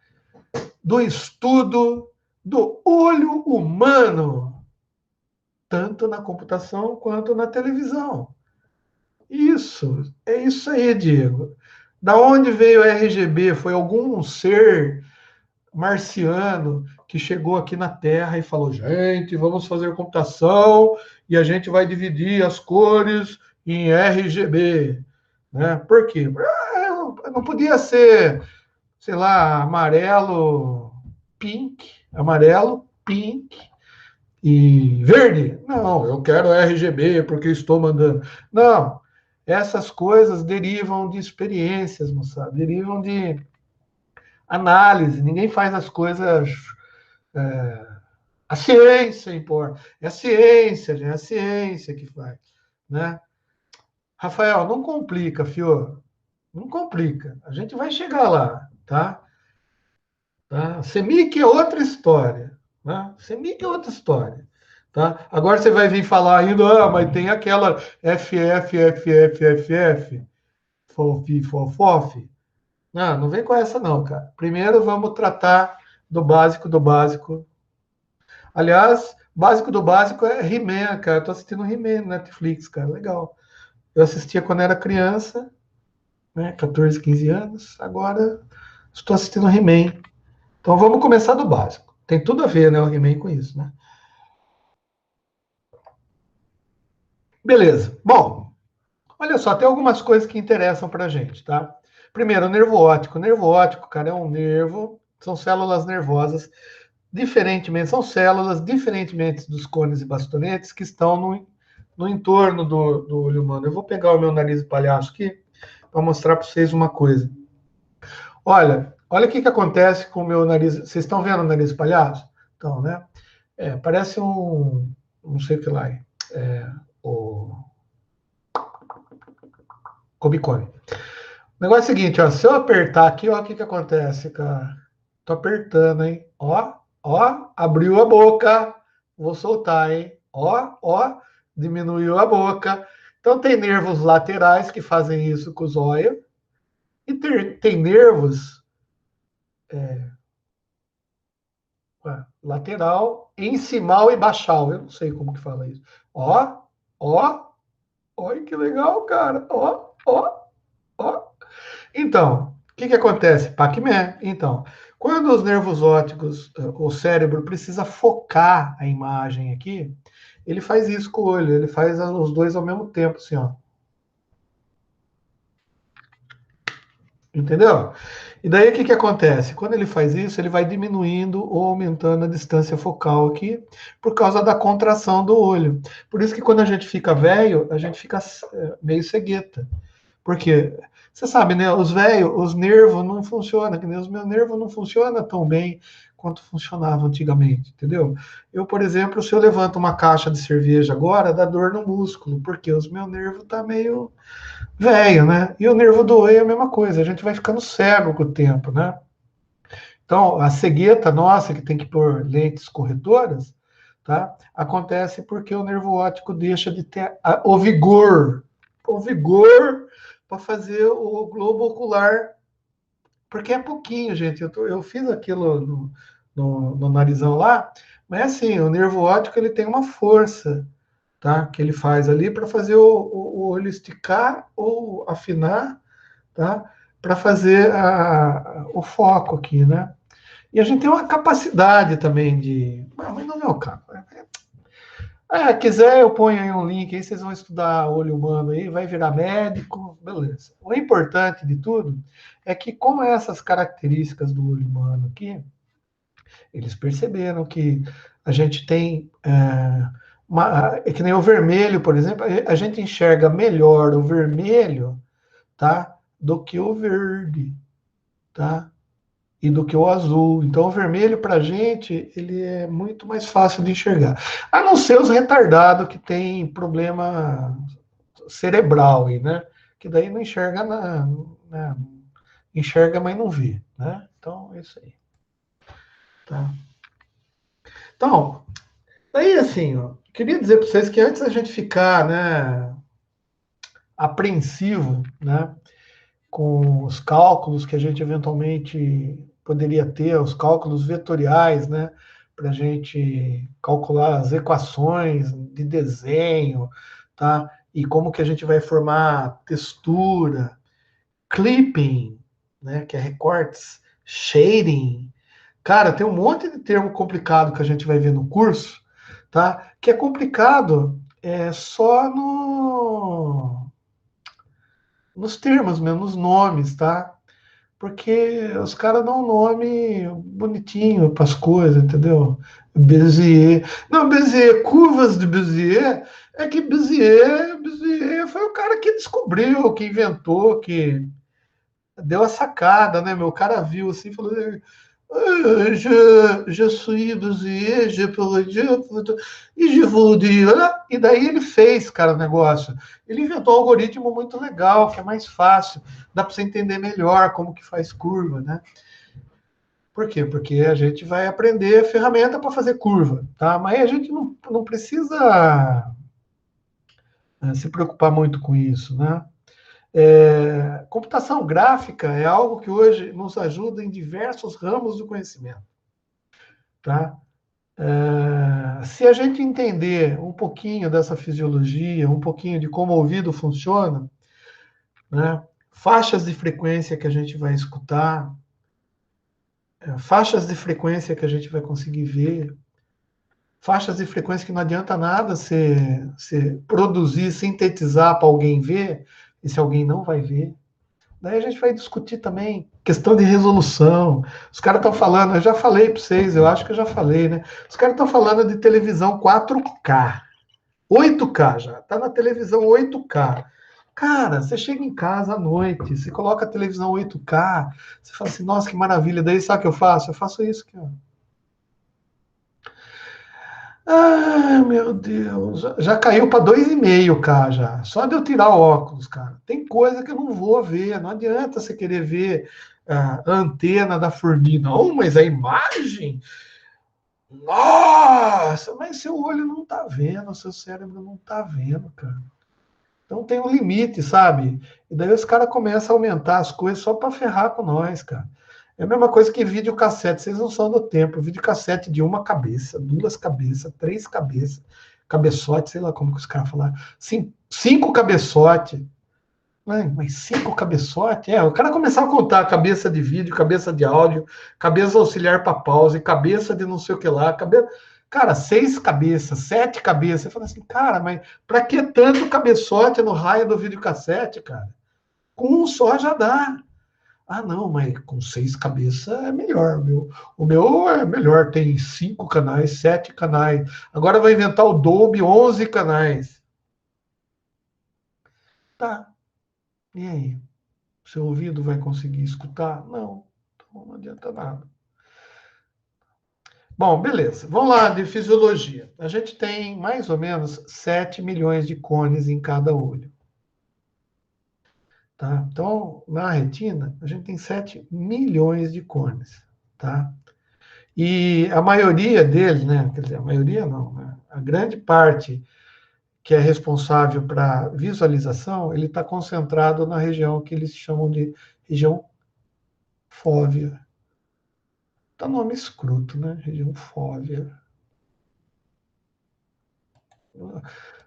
do estudo do olho humano, tanto na computação quanto na televisão. Isso, é isso aí, Diego. Da onde veio o RGB? Foi algum ser marciano que chegou aqui na Terra e falou: gente, vamos fazer computação e a gente vai dividir as cores em RGB. Né? Por quê? Não podia ser, sei lá, amarelo, pink e verde. Não, eu quero RGB porque estou mandando. Não, essas coisas derivam de experiências, moçada, derivam de análise. Ninguém faz as coisas. A ciência importa. É a ciência, gente, é a ciência que faz. Né? Rafael, não complica, fio. Não complica. A gente vai chegar lá, tá? CEMIC é outra história. Né? CEMIC é outra história. Tá? Agora você vai vir falar ainda, mas tem aquela FF, FF, FF, FOF, FOFOF. Não, não vem com essa não, cara. Primeiro vamos tratar do básico do básico. Aliás, básico do básico é He-Man, cara. Eu tô assistindo He-Man no Netflix, cara. Legal. Eu assistia quando era criança, né? 14, 15 anos. Agora estou assistindo He-Man. Então vamos começar do básico. Tem tudo a ver, né, o He-Man com isso, né? Beleza. Bom, olha só, tem algumas coisas que interessam pra gente, tá? Primeiro, o nervo óptico. O nervo óptico, cara, é um nervo, são células nervosas, diferentemente, são células, diferentemente dos cones e bastonetes, que estão no entorno do olho humano. Eu vou pegar o meu nariz de palhaço aqui para mostrar para vocês uma coisa. Olha o que acontece com o meu nariz. Vocês estão vendo o nariz de palhaço? Então, né? Parece não sei o que lá, o Comicone. O negócio é o seguinte, ó, se eu apertar aqui, ó, o que acontece, cara? Tô apertando, hein? Ó, abriu a boca. Vou soltar, hein? Ó, diminuiu a boca. Então tem nervos laterais que fazem isso com os olhos. E tem nervos lateral, encimal e baixal. Eu não sei como que fala isso. Ó, olha que legal, cara. Ó. Então, o que acontece? Pac-Man. Então, quando os nervos ópticos, o cérebro precisa focar a imagem aqui, ele faz isso com o olho, ele faz os dois ao mesmo tempo, assim, ó. Entendeu? E daí o que acontece? Quando ele faz isso, ele vai diminuindo ou aumentando a distância focal aqui, por causa da contração do olho. Por isso que quando a gente fica velho, a gente fica meio cegueta. Porque você sabe, né? Os velhos, os nervos não funcionam, que nem os meus nervos não funcionam tão bem quanto funcionava antigamente, entendeu? Eu, por exemplo, se eu levanto uma caixa de cerveja agora, dá dor no músculo, porque os meus nervos tá meio velho, né? E o nervo do olho é a mesma coisa, a gente vai ficando cego com o tempo, né? Então, a cegueta nossa, que tem que pôr lentes corretoras, tá? Acontece porque o nervo óptico deixa de ter o vigor para fazer o globo ocular, porque é pouquinho, gente. Eu fiz aquilo no narizão lá, mas assim, o nervo óptico ele tem uma força, tá? Que ele faz ali para fazer o olho esticar ou afinar, tá? Para fazer o foco aqui, né? E a gente tem uma capacidade também de. Mas não é o caso. Quiser, eu ponho aí um link aí, vocês vão estudar olho humano aí, vai virar médico, beleza. O importante de tudo é que, como essas características do olho humano aqui, eles perceberam que a gente tem. É que nem o vermelho, por exemplo, a gente enxerga melhor o vermelho, tá? Do que o verde, tá? E do que o azul. Então, o vermelho, para a gente, ele é muito mais fácil de enxergar. A não ser os retardados que têm problema cerebral, aí, né? Que daí não enxerga, enxerga, mas não vê, né? Então, é isso aí. Tá? Então, daí assim, ó, queria dizer para vocês que antes da gente ficar, né, apreensivo, né, com os cálculos que a gente eventualmente poderia ter, os cálculos vetoriais, né, para a gente calcular as equações de desenho, tá? E como que a gente vai formar textura, clipping, né, que é recortes, shading. Cara, tem um monte de termo complicado que a gente vai ver no curso, tá? Que é complicado só nos termos mesmo, nos nomes, tá? Porque os caras dão um nome bonitinho para as coisas, entendeu? Bézier. Não, Bézier, curvas de Bézier, é que Bézier foi o cara que descobriu, que inventou, que deu a sacada, né, meu? O cara viu assim e falou: je suis Bézier, je peux dire, e je vous dire. E daí ele fez, cara, o negócio. Ele inventou um algoritmo muito legal, que é mais fácil, dá para você entender melhor como que faz curva, né? Por quê? Porque a gente vai aprender ferramenta para fazer curva, tá? Mas a gente não precisa se preocupar muito com isso, né? Computação gráfica é algo que hoje nos ajuda em diversos ramos do conhecimento. Tá? Se a gente entender um pouquinho dessa fisiologia, um pouquinho de como o ouvido funciona, né? Faixas de frequência que a gente vai escutar, faixas de frequência que a gente vai conseguir ver, faixas de frequência que não adianta nada você produzir, sintetizar para alguém ver, e se alguém não vai ver. Daí a gente vai discutir também questão de resolução. Os caras estão falando, eu já falei para vocês, eu acho que eu já falei, né? Os caras estão falando de televisão 4K, 8K já, tá na televisão 8K. Cara, você chega em casa à noite, você coloca a televisão 8K, você fala assim, nossa, que maravilha. Daí sabe o que eu faço? Eu faço isso aqui, ó. Ah, meu Deus, já caiu para 2,5K já. Só de eu tirar o óculos, cara. Tem coisa que eu não vou ver. Não adianta você querer ver a antena da formiga. Não, mas a imagem. Nossa, mas seu olho não tá vendo, seu cérebro não tá vendo, cara. Então tem um limite, sabe? E daí os caras começam a aumentar as coisas só para ferrar com nós, cara. É a mesma coisa que videocassete. Vocês não são do tempo. Videocassete de uma cabeça, duas cabeças, três cabeças, cabeçote, sei lá como que os caras falaram. Cinco cabeçote. Mas cinco cabeçote? O cara começava a contar cabeça de vídeo, cabeça de áudio, cabeça auxiliar para pause, cabeça de não sei o que lá, cabeça. Cara, seis cabeças, sete cabeças. Eu falo assim, cara, mas pra que tanto cabeçote no raio do videocassete, cara? Com um só já dá. Ah, não, mas com seis cabeças é melhor. O meu é melhor, tem cinco canais, sete canais. Agora vai inventar o Dolby, 11 canais. Tá, e aí? Seu ouvido vai conseguir escutar? Não, então não adianta nada. Bom, beleza. Vamos lá, de fisiologia. A gente tem mais ou menos 7 milhões de cones em cada olho. Tá? Então, na retina, a gente tem 7 milhões de cones. Tá? E a maioria deles, né? Quer dizer, a maioria não, né? A grande parte que é responsável para visualização, ele está concentrado na região que eles chamam de região fóvea. Tá nome escroto, né? Região fóvea.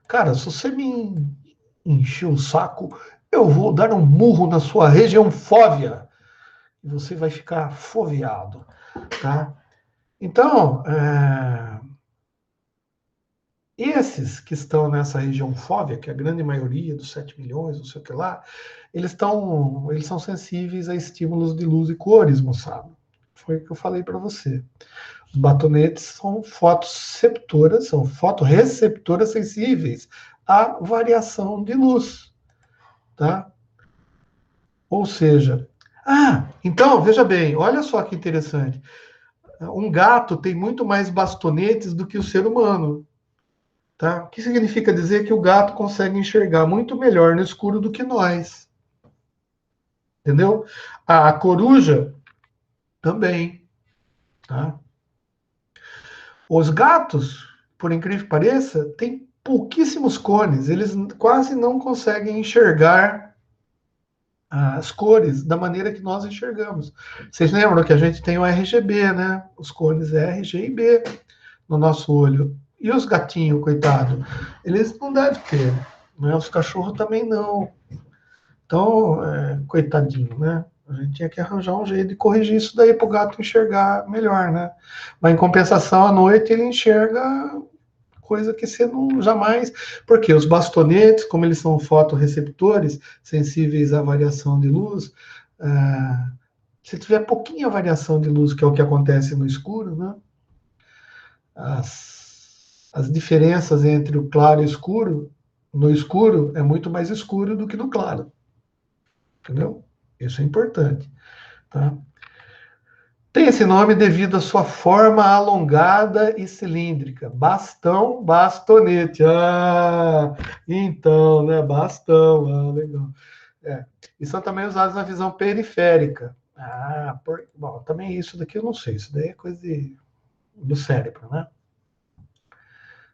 Cara, se você me encher o saco, eu vou dar um murro na sua região fóvea. E você vai ficar foveado, tá? Então, esses que estão nessa região fóvea, que é a grande maioria dos 7 milhões, não sei o que lá, eles são sensíveis a estímulos de luz e cores, moçada. Foi o que eu falei para você. Os batonetes são fotorreceptoras sensíveis à variação de luz, tá? Ou seja, então, veja bem, olha só que interessante. Um gato tem muito mais bastonetes do que o ser humano, tá? O que significa dizer que o gato consegue enxergar muito melhor no escuro do que nós, entendeu? A coruja também, tá? Os gatos, por incrível que pareça, têm pouquíssimos cones, eles quase não conseguem enxergar as cores da maneira que nós enxergamos. Vocês lembram que a gente tem o RGB, né? Os cones R, G e B no nosso olho. E os gatinhos, coitado, eles não devem ter, né? Os cachorros também não. Então, coitadinho, né? A gente tinha que arranjar um jeito de corrigir isso daí para o gato enxergar melhor, né? Mas em compensação, à noite ele enxerga coisa que você não jamais. Porque os bastonetes, como eles são fotorreceptores, sensíveis à variação de luz, se tiver pouquinha variação de luz, que é o que acontece no escuro, né? As diferenças entre o claro e o escuro, no escuro é muito mais escuro do que no claro. Entendeu? Isso é importante. Tá? Tem esse nome devido à sua forma alongada e cilíndrica. Bastão, bastonete. Então, né? Bastão. Legal. E são também usados na visão periférica. Bom, também isso daqui eu não sei. Isso daí é coisa do cérebro, né?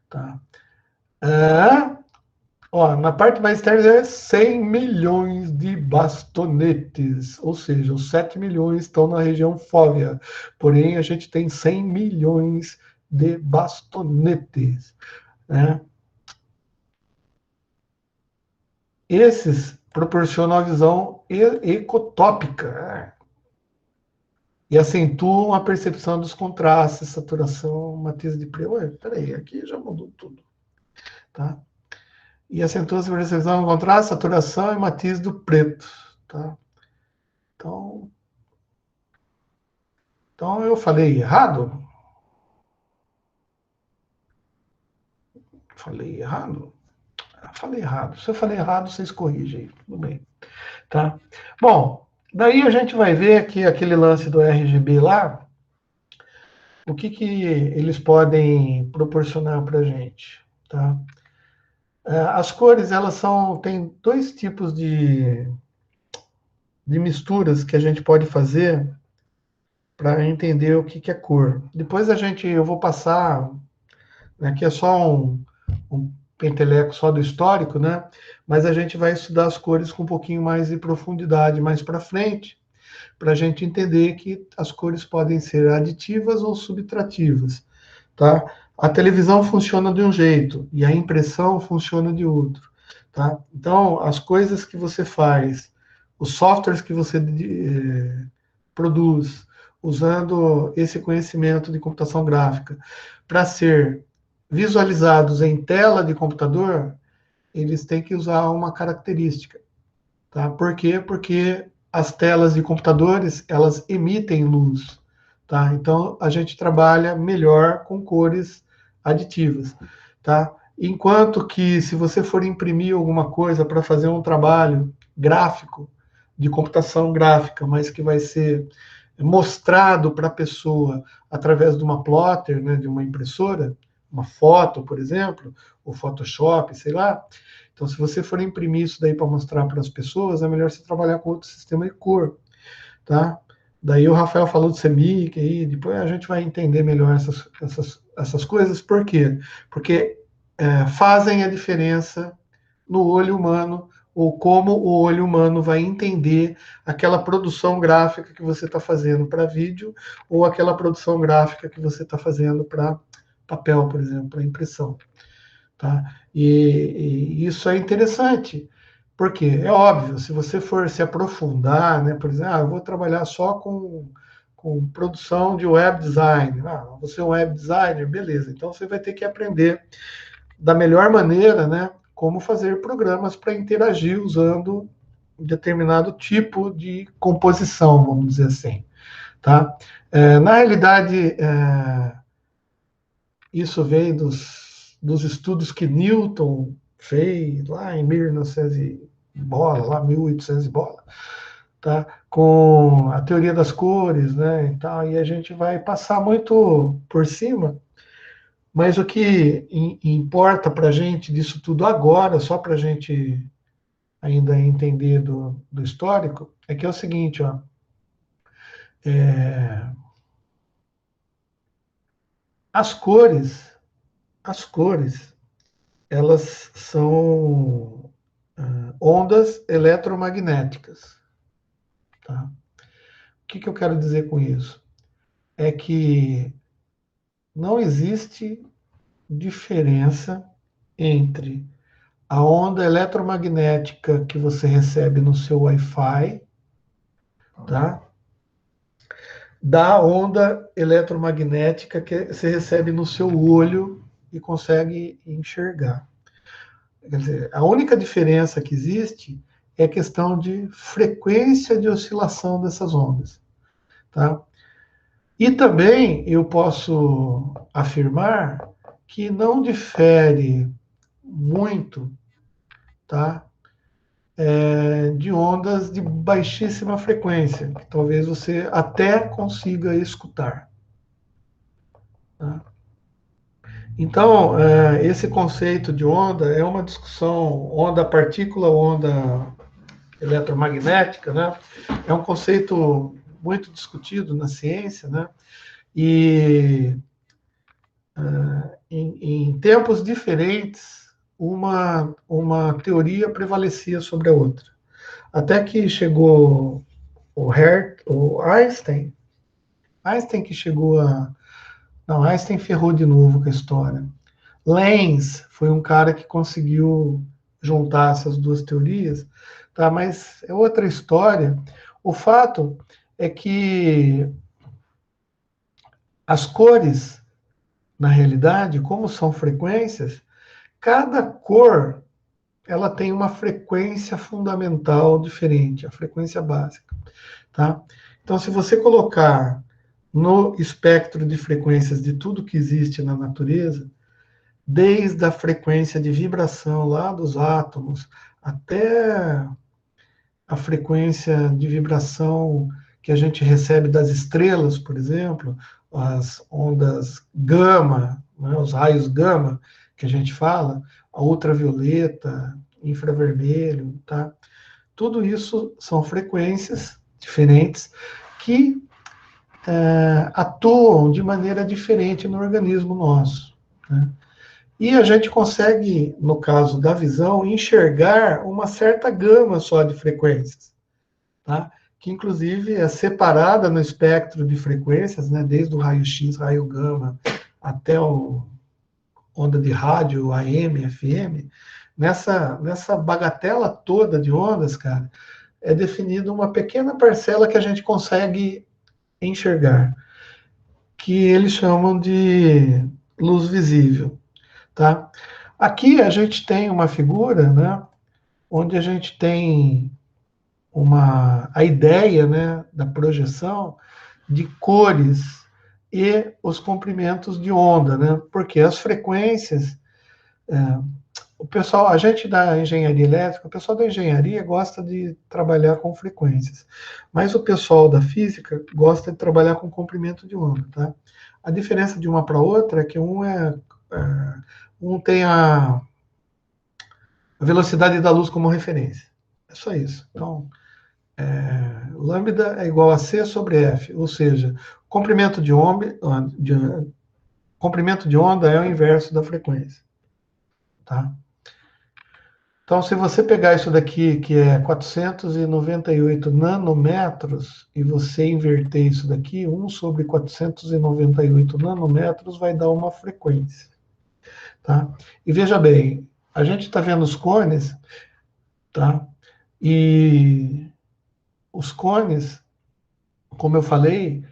Tá. Ó, na parte mais externa é 100 milhões de bastonetes, ou seja, os 7 milhões estão na região fóvea, porém a gente tem 100 milhões de bastonetes, né? Esses proporcionam a visão ecotópica e acentuam a percepção dos contrastes, saturação, matiz de preto. Ué, peraí, aqui já mudou tudo, tá? E acentua a percepção do contraste, saturação e matiz do preto, tá? Então, então eu falei errado? Falei errado? Falei errado. Se eu falei errado, vocês corrigem aí, tudo bem, tá? Bom, daí a gente vai ver aqui aquele lance do RGB lá, o que que eles podem proporcionar para a gente, tá? As cores, elas são, tem dois tipos de misturas que a gente pode fazer para entender o que que é cor. Depois eu vou passar, aqui é só um penteleco só do histórico, né? Mas a gente vai estudar as cores com um pouquinho mais de profundidade mais para frente, para a gente entender que as cores podem ser aditivas ou subtrativas, tá? A televisão funciona de um jeito e a impressão funciona de outro, tá? Então, as coisas que você faz, os softwares que você produz, usando esse conhecimento de computação gráfica para ser visualizados em tela de computador, eles têm que usar uma característica, tá? Por quê? Porque as telas de computadores, elas emitem luz, tá? Então, a gente trabalha melhor com cores aditivas, tá? Enquanto que, se você for imprimir alguma coisa para fazer um trabalho gráfico, de computação gráfica, mas que vai ser mostrado para a pessoa através de uma plotter, né, de uma impressora, uma foto, por exemplo, ou Photoshop, sei lá. Então, se você for imprimir isso daí para mostrar para as pessoas, é melhor você trabalhar com outro sistema de cor, tá? Daí o Rafael falou do CMYK, aí depois a gente vai entender melhor essas coisas. Por quê? Porque fazem a diferença no olho humano, ou como o olho humano vai entender aquela produção gráfica que você está fazendo para vídeo, ou aquela produção gráfica que você está fazendo para papel, por exemplo, para impressão. Tá? E isso é interessante, porque é óbvio, se você for se aprofundar, né, por exemplo, eu vou trabalhar só com produção de web design. Você é um web designer, beleza, então você vai ter que aprender da melhor maneira, né, como fazer programas para interagir usando um determinado tipo de composição, vamos dizer assim. Tá? Na realidade, isso veio dos estudos que Newton fez lá em 1900 e bola, lá 1800 e bola, tá? Com a teoria das cores, né? E a gente vai passar muito por cima, mas o que importa para a gente disso tudo agora, só para a gente ainda entender do histórico, é que é o seguinte, ó, é, as cores, as cores, elas são ondas eletromagnéticas. Tá? O que eu quero dizer com isso? É que não existe diferença entre a onda eletromagnética que você recebe no seu Wi-Fi, tá? Da onda eletromagnética que você recebe no seu olho e consegue enxergar. Quer dizer, a única diferença que existe é a questão de frequência de oscilação dessas ondas. Tá? E também eu posso afirmar que não difere muito, tá? De ondas de baixíssima frequência, que talvez você até consiga escutar. Tá? Então, esse conceito de onda é uma discussão, onda partícula, onda eletromagnética, né? É um conceito muito discutido na ciência, né? E em tempos diferentes, uma teoria prevalecia sobre a outra. Até que chegou o Einstein. Einstein que chegou a... Não, Einstein ferrou de novo com a história. Lenz foi um cara que conseguiu juntar essas duas teorias, tá? Mas é outra história. O fato é que as cores, na realidade, como são frequências, cada cor ela tem uma frequência fundamental diferente, a frequência básica, tá? Então, se você colocar no espectro de frequências de tudo que existe na natureza, desde a frequência de vibração lá dos átomos até a frequência de vibração que a gente recebe das estrelas, por exemplo, as ondas gama, né, os raios gama que a gente fala, a ultravioleta, infravermelho, tá? Tudo isso são frequências diferentes que atuam de maneira diferente no organismo nosso, né? E a gente consegue, no caso da visão, enxergar uma certa gama só de frequências, tá? Que inclusive é separada no espectro de frequências, né? Desde o raio-x, raio gama, até o onda de rádio, AM, FM. Nessa bagatela toda de ondas, cara, é definida uma pequena parcela que a gente consegue enxergar, que eles chamam de luz visível, tá? Aqui a gente tem uma figura, né, onde a gente tem a ideia, né, da projeção de cores e os comprimentos de onda, né? Porque as frequências, o pessoal, a gente da engenharia elétrica, o pessoal da engenharia gosta de trabalhar com frequências, mas o pessoal da física gosta de trabalhar com comprimento de onda, tá? A diferença de uma para outra é que um tem a velocidade da luz como referência. É só isso. Então, lambda é igual a C sobre F, ou seja, comprimento comprimento de onda é o inverso da frequência, tá? Então, se você pegar isso daqui, que é 498 nanômetros, e você inverter isso daqui, 1 sobre 498 nanômetros vai dar uma frequência, tá? E veja bem, a gente está vendo os cones, tá? E os cones, como eu falei,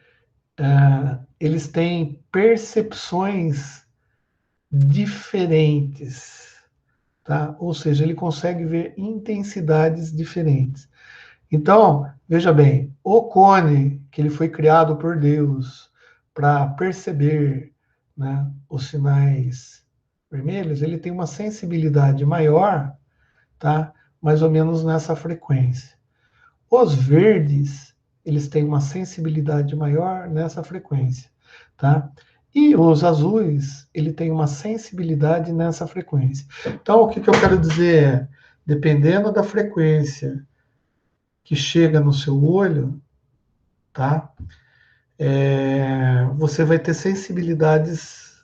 eles têm percepções diferentes, tá? Ou seja, ele consegue ver intensidades diferentes. Então, veja bem, o cone, que ele foi criado por Deus para perceber, né, os sinais vermelhos, ele tem uma sensibilidade maior, tá? Mais ou menos nessa frequência. Os verdes, eles têm uma sensibilidade maior nessa frequência, tá? E os azuis, ele tem uma sensibilidade nessa frequência. Então, o que eu quero dizer é, dependendo da frequência que chega no seu olho, tá? Você vai ter sensibilidades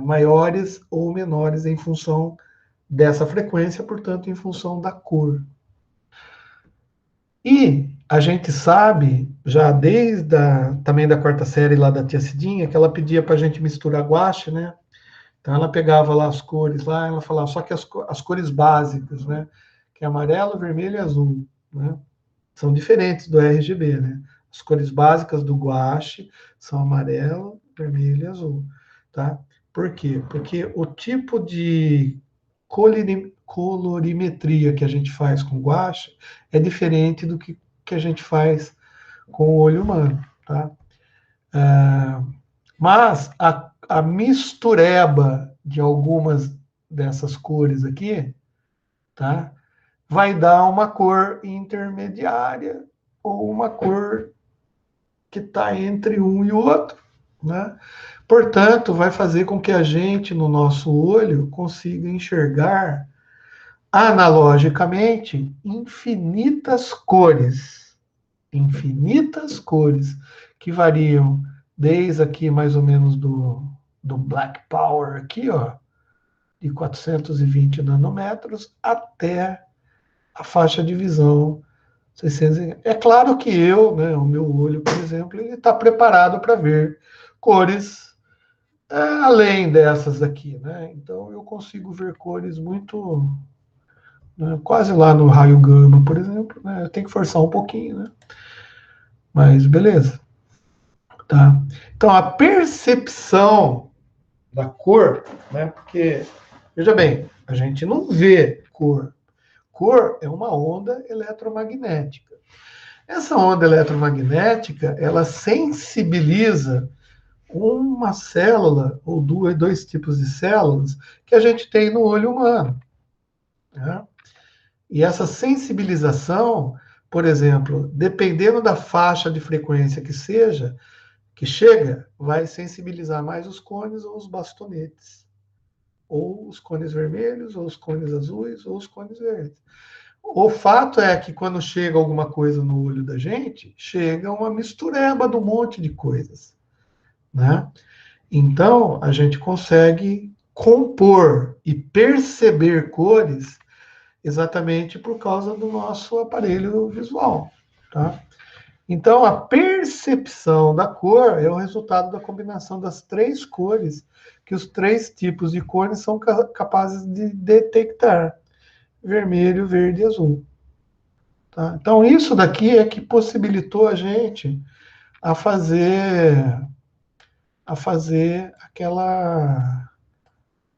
maiores ou menores em função dessa frequência, portanto, em função da cor. E a gente sabe, já desde também da quarta série lá da tia Cidinha, que ela pedia para a gente misturar guache, né? Então ela pegava lá as cores lá, ela falava só que as cores básicas, né? Que é amarelo, vermelho e azul, né? São diferentes do RGB, né? As cores básicas do guache são amarelo, vermelho e azul, tá? Por quê? Porque o tipo de colorimetria que a gente faz com guache é diferente do que a gente faz com o olho humano, tá? Mas a mistureba de algumas dessas cores aqui, tá? Vai dar uma cor intermediária ou uma cor que está entre um e o outro, né? Portanto, vai fazer com que a gente, no nosso olho, consiga enxergar analogicamente infinitas cores, que variam desde aqui mais ou menos do Black Power aqui, ó, de 420 nanômetros até a faixa de visão 600. É claro que eu, né, o meu olho, por exemplo, ele está preparado para ver cores além dessas aqui, né? Então eu consigo ver cores muito, né, quase lá no raio gama, por exemplo, né? Eu tenho que forçar um pouquinho, né? Mas beleza, tá? Então a percepção da cor, né? Porque veja bem, a gente não vê cor. Cor é uma onda eletromagnética. Essa onda eletromagnética, ela sensibiliza uma célula, ou dois tipos de células, que a gente tem no olho humano. Né? E essa sensibilização, por exemplo, dependendo da faixa de frequência que seja, que chega, vai sensibilizar mais os cones ou os bastonetes. Ou os cones vermelhos, ou os cones azuis, ou os cones verdes. O fato é que quando chega alguma coisa no olho da gente, chega uma mistureba de um monte de coisas, né? Então, a gente consegue compor e perceber cores exatamente por causa do nosso aparelho visual, tá? Então, a percepção da cor é o resultado da combinação das três cores que os três tipos de cores são capazes de detectar: vermelho, verde e azul. Tá? Então, isso daqui é que possibilitou a gente a fazer,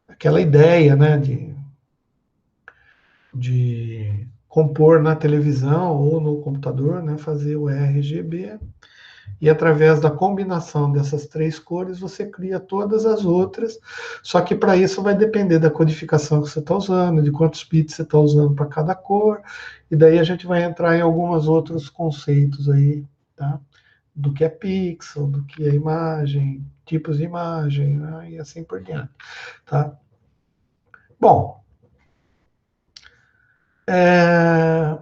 aquela ideia, né, de compor na televisão ou no computador, né, fazer o RGB, e através da combinação dessas três cores você cria todas as outras, só que para isso vai depender da codificação que você está usando, de quantos bits você está usando para cada cor, e daí a gente vai entrar em alguns outros conceitos aí, tá? Do que é pixel, do que é imagem, tipos de imagem, né? E assim por diante, tá? Bom, é,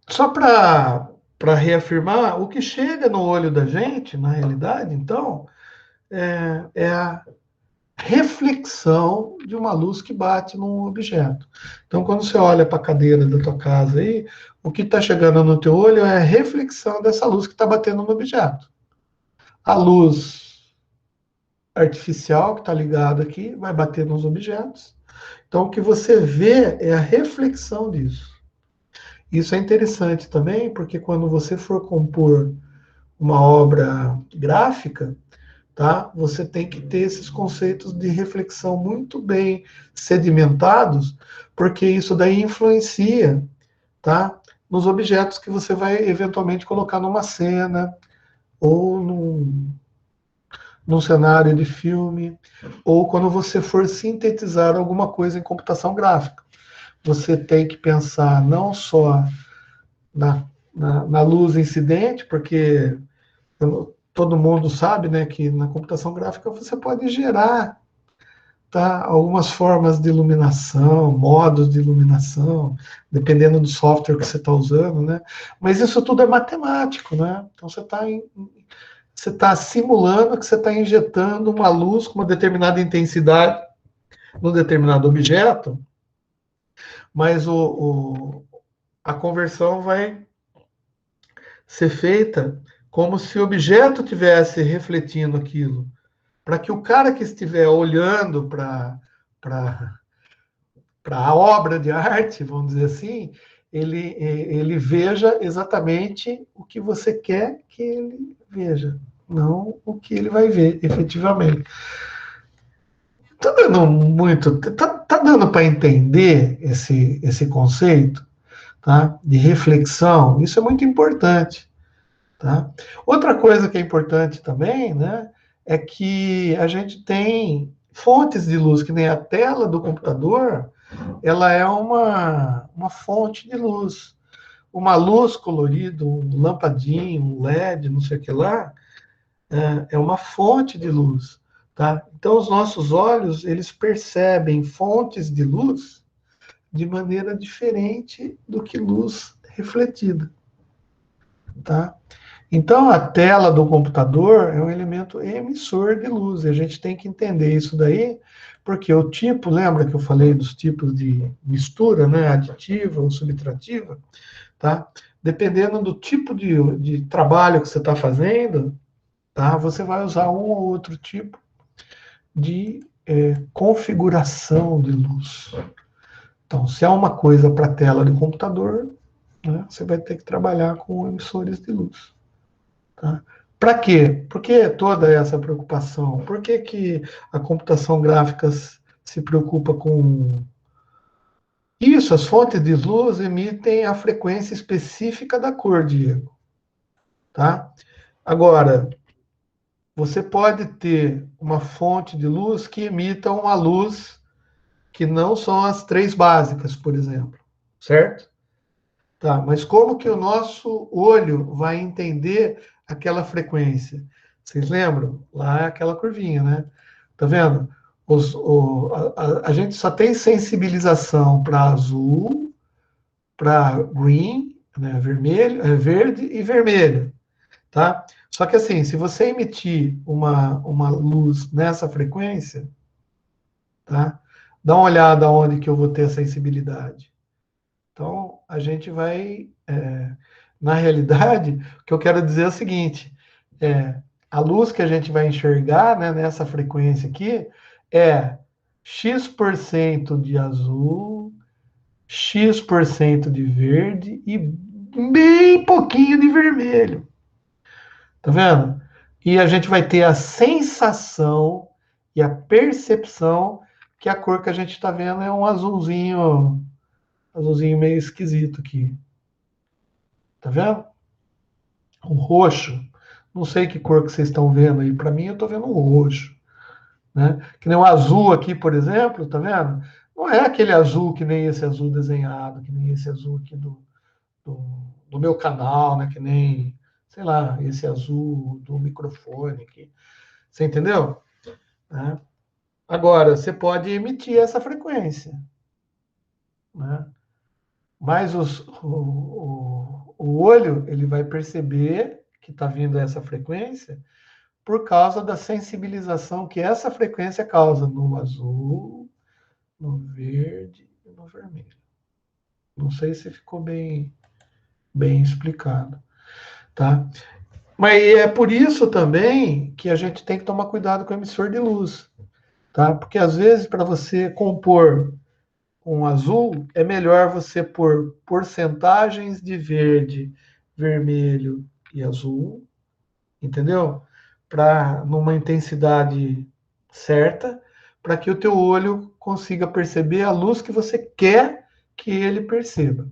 só para reafirmar, o que chega no olho da gente, na realidade, então, é a reflexão de uma luz que bate num objeto. Então, quando você olha para a cadeira da tua casa aí, o que está chegando no teu olho é a reflexão dessa luz que está batendo no objeto. A luz artificial que está ligada aqui vai bater nos objetos. Então, o que você vê é a reflexão disso. Isso é interessante também, porque quando você for compor uma obra gráfica, tá? Você tem que ter esses conceitos de reflexão muito bem sedimentados, porque isso daí influencia, tá? Nos objetos que você vai eventualmente colocar numa cena ou num cenário de filme, ou quando você for sintetizar alguma coisa em computação gráfica. Você tem que pensar não só na luz incidente, porque todo mundo sabe, né, que na computação gráfica você pode gerar, tá, algumas formas de iluminação, modos de iluminação, dependendo do software que você está usando, né? Mas isso tudo é matemático, né? Então você tá simulando que você está injetando uma luz com uma determinada intensidade num determinado objeto, mas a conversão vai ser feita como se o objeto tivesse refletindo aquilo, para que o cara que estiver olhando para a obra de arte, vamos dizer assim, ele veja exatamente o que você quer que ele veja, não o que ele vai ver efetivamente. Está dando muito, tá dando para entender esse conceito, tá? De reflexão, isso é muito importante. Tá? Outra coisa que é importante também, né, é que a gente tem fontes de luz, que nem a tela do computador, ela é uma fonte de luz. Uma luz colorida, um lampadinho, um LED, não sei o que lá, é uma fonte de luz. Tá? Então, os nossos olhos, eles percebem fontes de luz de maneira diferente do que luz refletida. Tá? Então, a tela do computador é um elemento emissor de luz. E a gente tem que entender isso daí, Porque o tipo, lembra que eu falei dos tipos de mistura, né? Aditiva ou subtrativa, tá? Dependendo do tipo de trabalho que você está fazendo, tá? Você vai usar um ou outro tipo de configuração de luz. Então, se é uma coisa para tela de computador, né, você vai ter que trabalhar com emissores de luz. Tá? Para quê? Por que toda essa preocupação? Por que, que a computação gráfica se preocupa com isso? As fontes de luz emitem a frequência específica da cor, Diego. Tá? Agora, você pode ter uma fonte de luz que emita uma luz que não são as três básicas, por exemplo, certo? Tá, mas como que o nosso olho vai entender aquela frequência? Vocês lembram? Lá é aquela curvinha, né? Tá vendo? A gente só tem sensibilização para azul, para green, né? Vermelho, verde e vermelho, tá? Só que assim, se você emitir uma luz nessa frequência, tá? Dá uma olhada onde que eu vou ter a sensibilidade. Então, a gente vai. Na realidade, o que eu quero dizer é o seguinte: é, a luz que a gente vai enxergar, né, nessa frequência aqui é X% de azul, X% de verde e bem pouquinho de vermelho. Tá vendo? E a gente vai ter a sensação e a percepção que a cor que a gente está vendo é um azulzinho meio esquisito aqui. Tá vendo? Um roxo. Não sei que cor que vocês estão vendo aí. Para mim, eu estou vendo um roxo. Né? Que nem o azul aqui, por exemplo, tá vendo? Não é aquele azul que nem esse azul desenhado, que nem esse azul aqui do, do meu canal, né? Que nem, sei lá, esse azul do microfone aqui. Você entendeu? Né? Agora, você pode emitir essa frequência. Né? Mas o olho, ele vai perceber que está vindo essa frequência por causa da sensibilização que essa frequência causa no azul, no verde e no vermelho. Não sei se ficou bem explicado, tá? Mas é por isso também que a gente tem que tomar cuidado com o emissor de luz, tá? Porque às vezes para você compor um azul, é melhor você pôr porcentagens de verde, vermelho e azul, entendeu? Para numa intensidade certa, para que o teu olho consiga perceber a luz que você quer que ele perceba.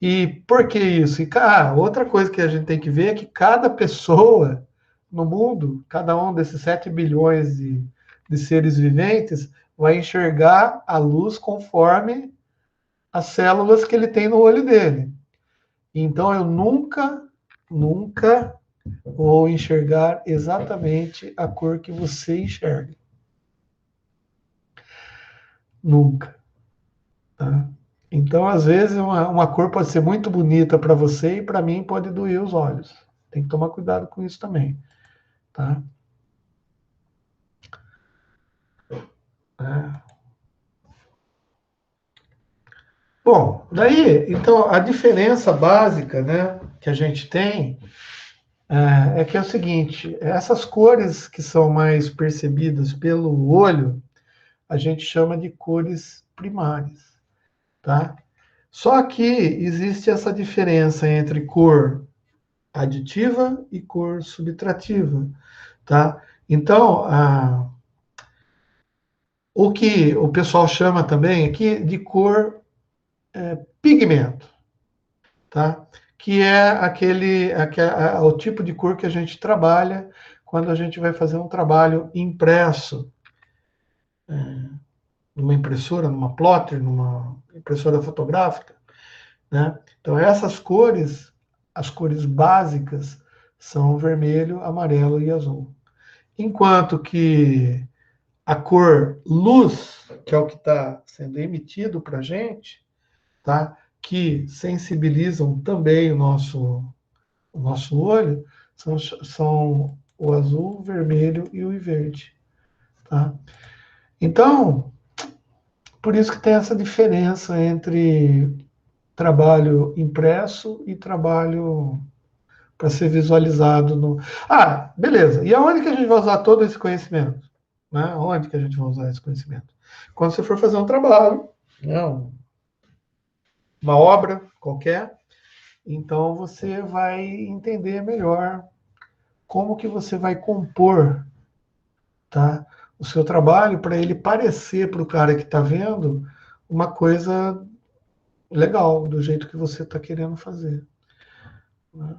E por que isso? E outra coisa que a gente tem que ver é que cada pessoa no mundo, cada um desses 7 bilhões de seres viventes, vai enxergar a luz conforme as células que ele tem no olho dele. Então eu nunca vou enxergar exatamente a cor que você enxerga. Nunca. Tá? Então, às vezes, uma cor pode ser muito bonita para você e para mim pode doer os olhos. Tem que tomar cuidado com isso também. Tá? É. Bom, daí, então, a diferença básica, né, que a gente tem é que é o seguinte: essas cores que são mais percebidas pelo olho, a gente chama de cores primárias, tá? Só que existe essa diferença entre cor aditiva e cor subtrativa, tá? Então, o que o pessoal chama também aqui de cor pigmento, tá? Que é o tipo de cor que a gente trabalha quando a gente vai fazer um trabalho impresso, numa impressora, numa plotter, numa impressora fotográfica, né? Então, essas cores, as cores básicas, são vermelho, amarelo e azul. Enquanto que a cor luz, que é o que está sendo emitido para a gente, tá? Que sensibilizam também o nosso olho, são o azul, o vermelho e o verde. Tá? Então, por isso que tem essa diferença entre trabalho impresso e trabalho para ser visualizado no. Ah, beleza. E aonde que a gente vai usar todo esse conhecimento? Né? Onde que a gente vai usar esse conhecimento? Quando você for fazer um trabalho, né? Uma obra qualquer, então você vai entender melhor como que você vai compor, tá, o seu trabalho para ele parecer para o cara que está vendo uma coisa legal, do jeito que você está querendo fazer. Né?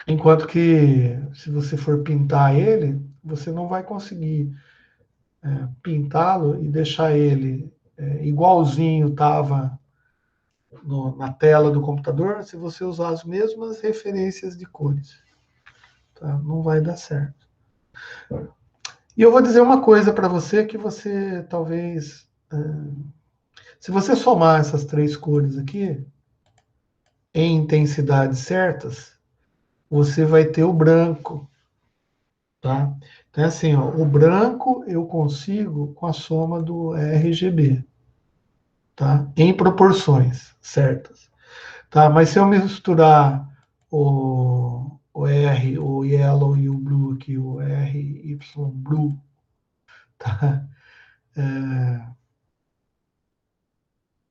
Enquanto que, se você for pintar ele, você não vai conseguir pintá-lo e deixar ele igualzinho estava na tela do computador se você usar as mesmas referências de cores. Tá? Não vai dar certo. E eu vou dizer uma coisa para você que você talvez. Se você somar essas três cores aqui, em intensidades certas, você vai ter o branco. Tá? Então, é assim, ó, o branco eu consigo com a soma do RGB, tá? Em proporções certas. Tá? Mas se eu misturar o R, o yellow e o blue aqui, o RY blue, tá?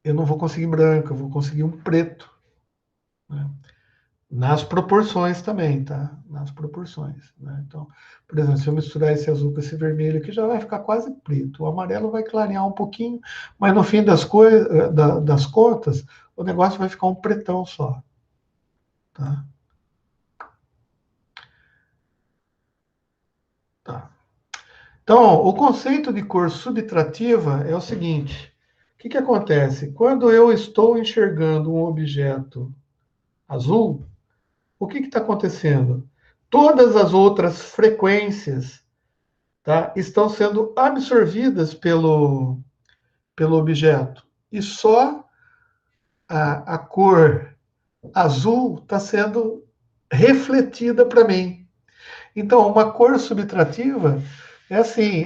Eu não vou conseguir branco, eu vou conseguir um preto. Né? Nas proporções também, tá? Nas proporções. Né? Então, por exemplo, se eu misturar esse azul com esse vermelho aqui, já vai ficar quase preto. O amarelo vai clarear um pouquinho, mas no fim das contas, o negócio vai ficar um pretão só. Tá? Tá. Então, o conceito de cor subtrativa é o seguinte: o que acontece? Quando eu estou enxergando um objeto azul, o que está acontecendo? Todas as outras frequências, tá, estão sendo absorvidas pelo objeto. E só a cor azul está sendo refletida para mim. Então, uma cor subtrativa é assim: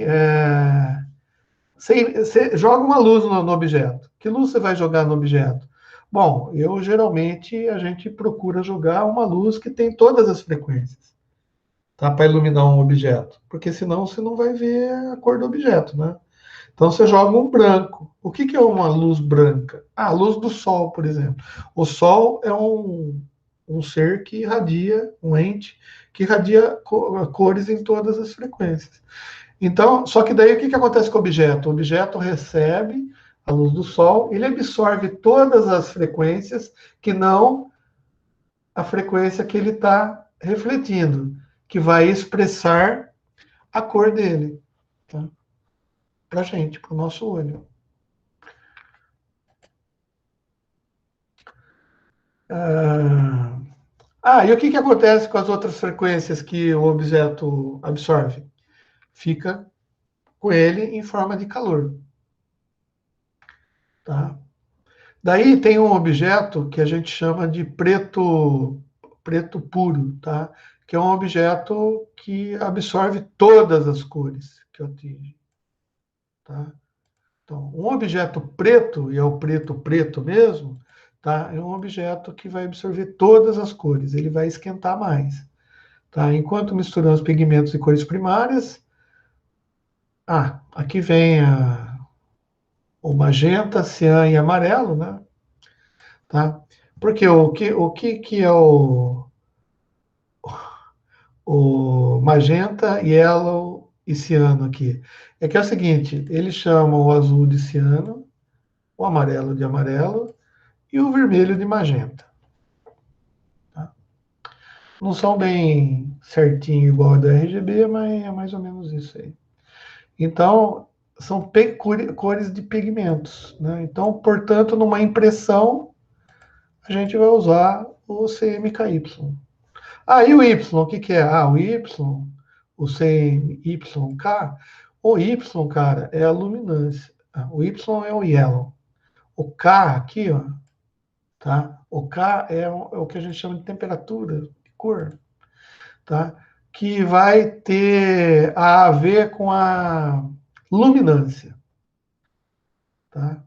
você joga uma luz no objeto. Que luz você vai jogar no objeto? Bom, geralmente a gente procura jogar uma luz que tem todas as frequências, tá? Para iluminar um objeto, porque senão você não vai ver a cor do objeto, né? Então você joga um branco. O que é uma luz branca? Ah, a luz do Sol, por exemplo. O Sol é um ser que irradia, um ente, que irradia cores em todas as frequências. Então, só que daí o que acontece com o objeto? O objeto recebe a luz do Sol, ele absorve todas as frequências que não a frequência que ele está refletindo, que vai expressar a cor dele, tá? Para a gente, para o nosso olho. E o que acontece com as outras frequências que o objeto absorve? Fica com ele em forma de calor. Tá? Daí tem um objeto que a gente chama de preto puro, tá? Que é um objeto que absorve todas as cores que atinge. Tá? Então, um objeto preto, e é o preto preto mesmo, tá? É um objeto que vai absorver todas as cores, ele vai esquentar mais. Tá? Enquanto misturamos pigmentos e cores primárias, aqui vem o magenta, cian e amarelo, né? Tá? Porque o que é o magenta, yellow e ciano aqui? É que é o seguinte, eles chamam o azul de ciano, o amarelo de amarelo e o vermelho de magenta. Tá? Não são bem certinho igual a do RGB, mas é mais ou menos isso aí. Então, são cores de pigmentos. Né? Então, portanto, numa impressão, a gente vai usar o CMKY. E o Y, o que é? O Y, o CMYK, o Y, cara, é a luminância. O Y é o yellow. O K aqui, ó, tá? O K é o que a gente chama de temperatura de cor, tá? Que vai ter a ver com a Luminância, tá?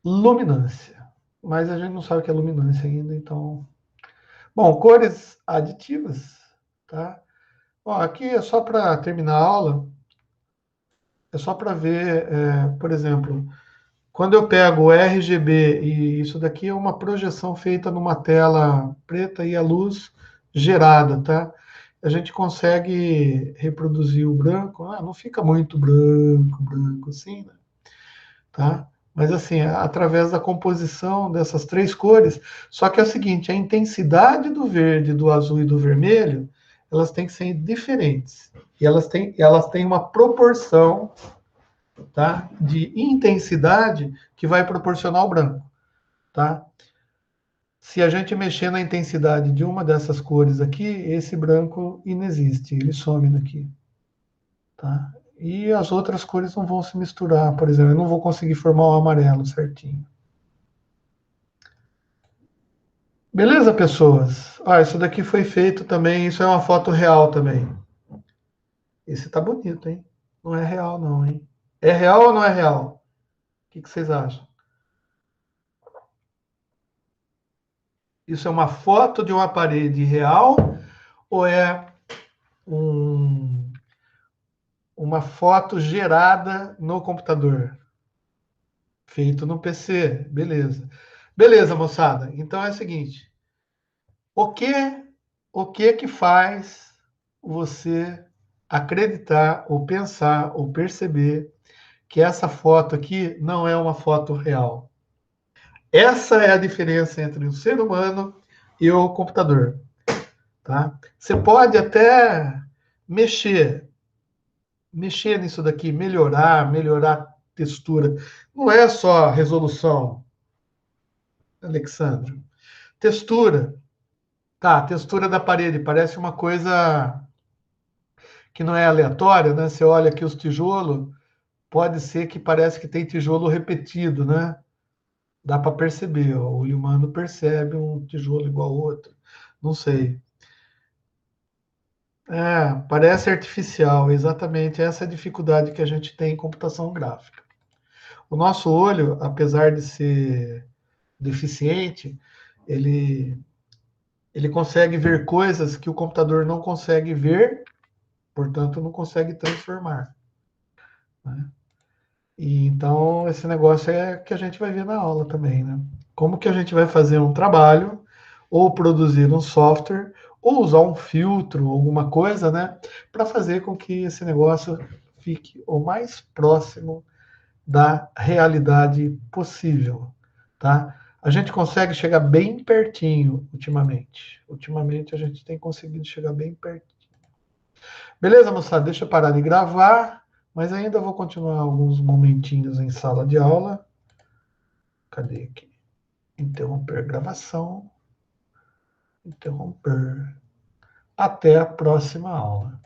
Luminância. Mas a gente não sabe o que é luminância ainda, então... Bom, cores aditivas, tá? Ó, aqui é só para terminar a aula, é só para ver, por exemplo, quando eu pego o RGB, e isso daqui é uma projeção feita numa tela preta e a luz gerada, tá? A gente consegue reproduzir o branco, não fica muito branco assim, né? Tá? Mas assim, através da composição dessas três cores, só que é o seguinte, a intensidade do verde, do azul e do vermelho, elas têm que ser diferentes. E elas têm uma proporção, tá, de intensidade que vai proporcionar o branco, tá? Se a gente mexer na intensidade de uma dessas cores aqui, esse branco inexiste, ele some daqui, tá? E as outras cores não vão se misturar, por exemplo, eu não vou conseguir formar o amarelo certinho. Beleza, pessoas? Isso daqui foi feito também, isso é uma foto real também. Esse tá bonito, hein? Não é real não, hein? É real ou não é real? O que vocês acham? Isso é uma foto de uma parede real ou é um, uma foto gerada no computador? Feito no PC, beleza. Beleza, moçada. Então é o seguinte, o que que faz você acreditar ou pensar ou perceber que essa foto aqui não é uma foto real? Essa é a diferença entre o ser humano e o computador, tá? Você pode até mexer, mexer nisso daqui, melhorar a textura. Não é só resolução, Alexandre. Textura, tá? Textura da parede parece uma coisa que não é aleatória, né? Você olha aqui os tijolos, pode ser que parece que tem tijolo repetido, né? Dá para perceber, ó, o olho humano percebe um tijolo igual ao outro. Não sei. Parece artificial, exatamente essa é a dificuldade que a gente tem em computação gráfica. O nosso olho, apesar de ser deficiente, ele, ele consegue ver coisas que o computador não consegue ver, portanto, não consegue transformar, né? E então, esse negócio é que a gente vai ver na aula também, né? Como que a gente vai fazer um trabalho, ou produzir um software, ou usar um filtro, alguma coisa, né? Para fazer com que esse negócio fique o mais próximo da realidade possível, tá? A gente consegue chegar bem pertinho ultimamente. Ultimamente a gente tem conseguido chegar bem pertinho. Beleza, moçada? Deixa eu parar de gravar, mas ainda vou continuar alguns momentinhos em sala de aula. Cadê aqui? Interromper gravação. Interromper. Até a próxima aula.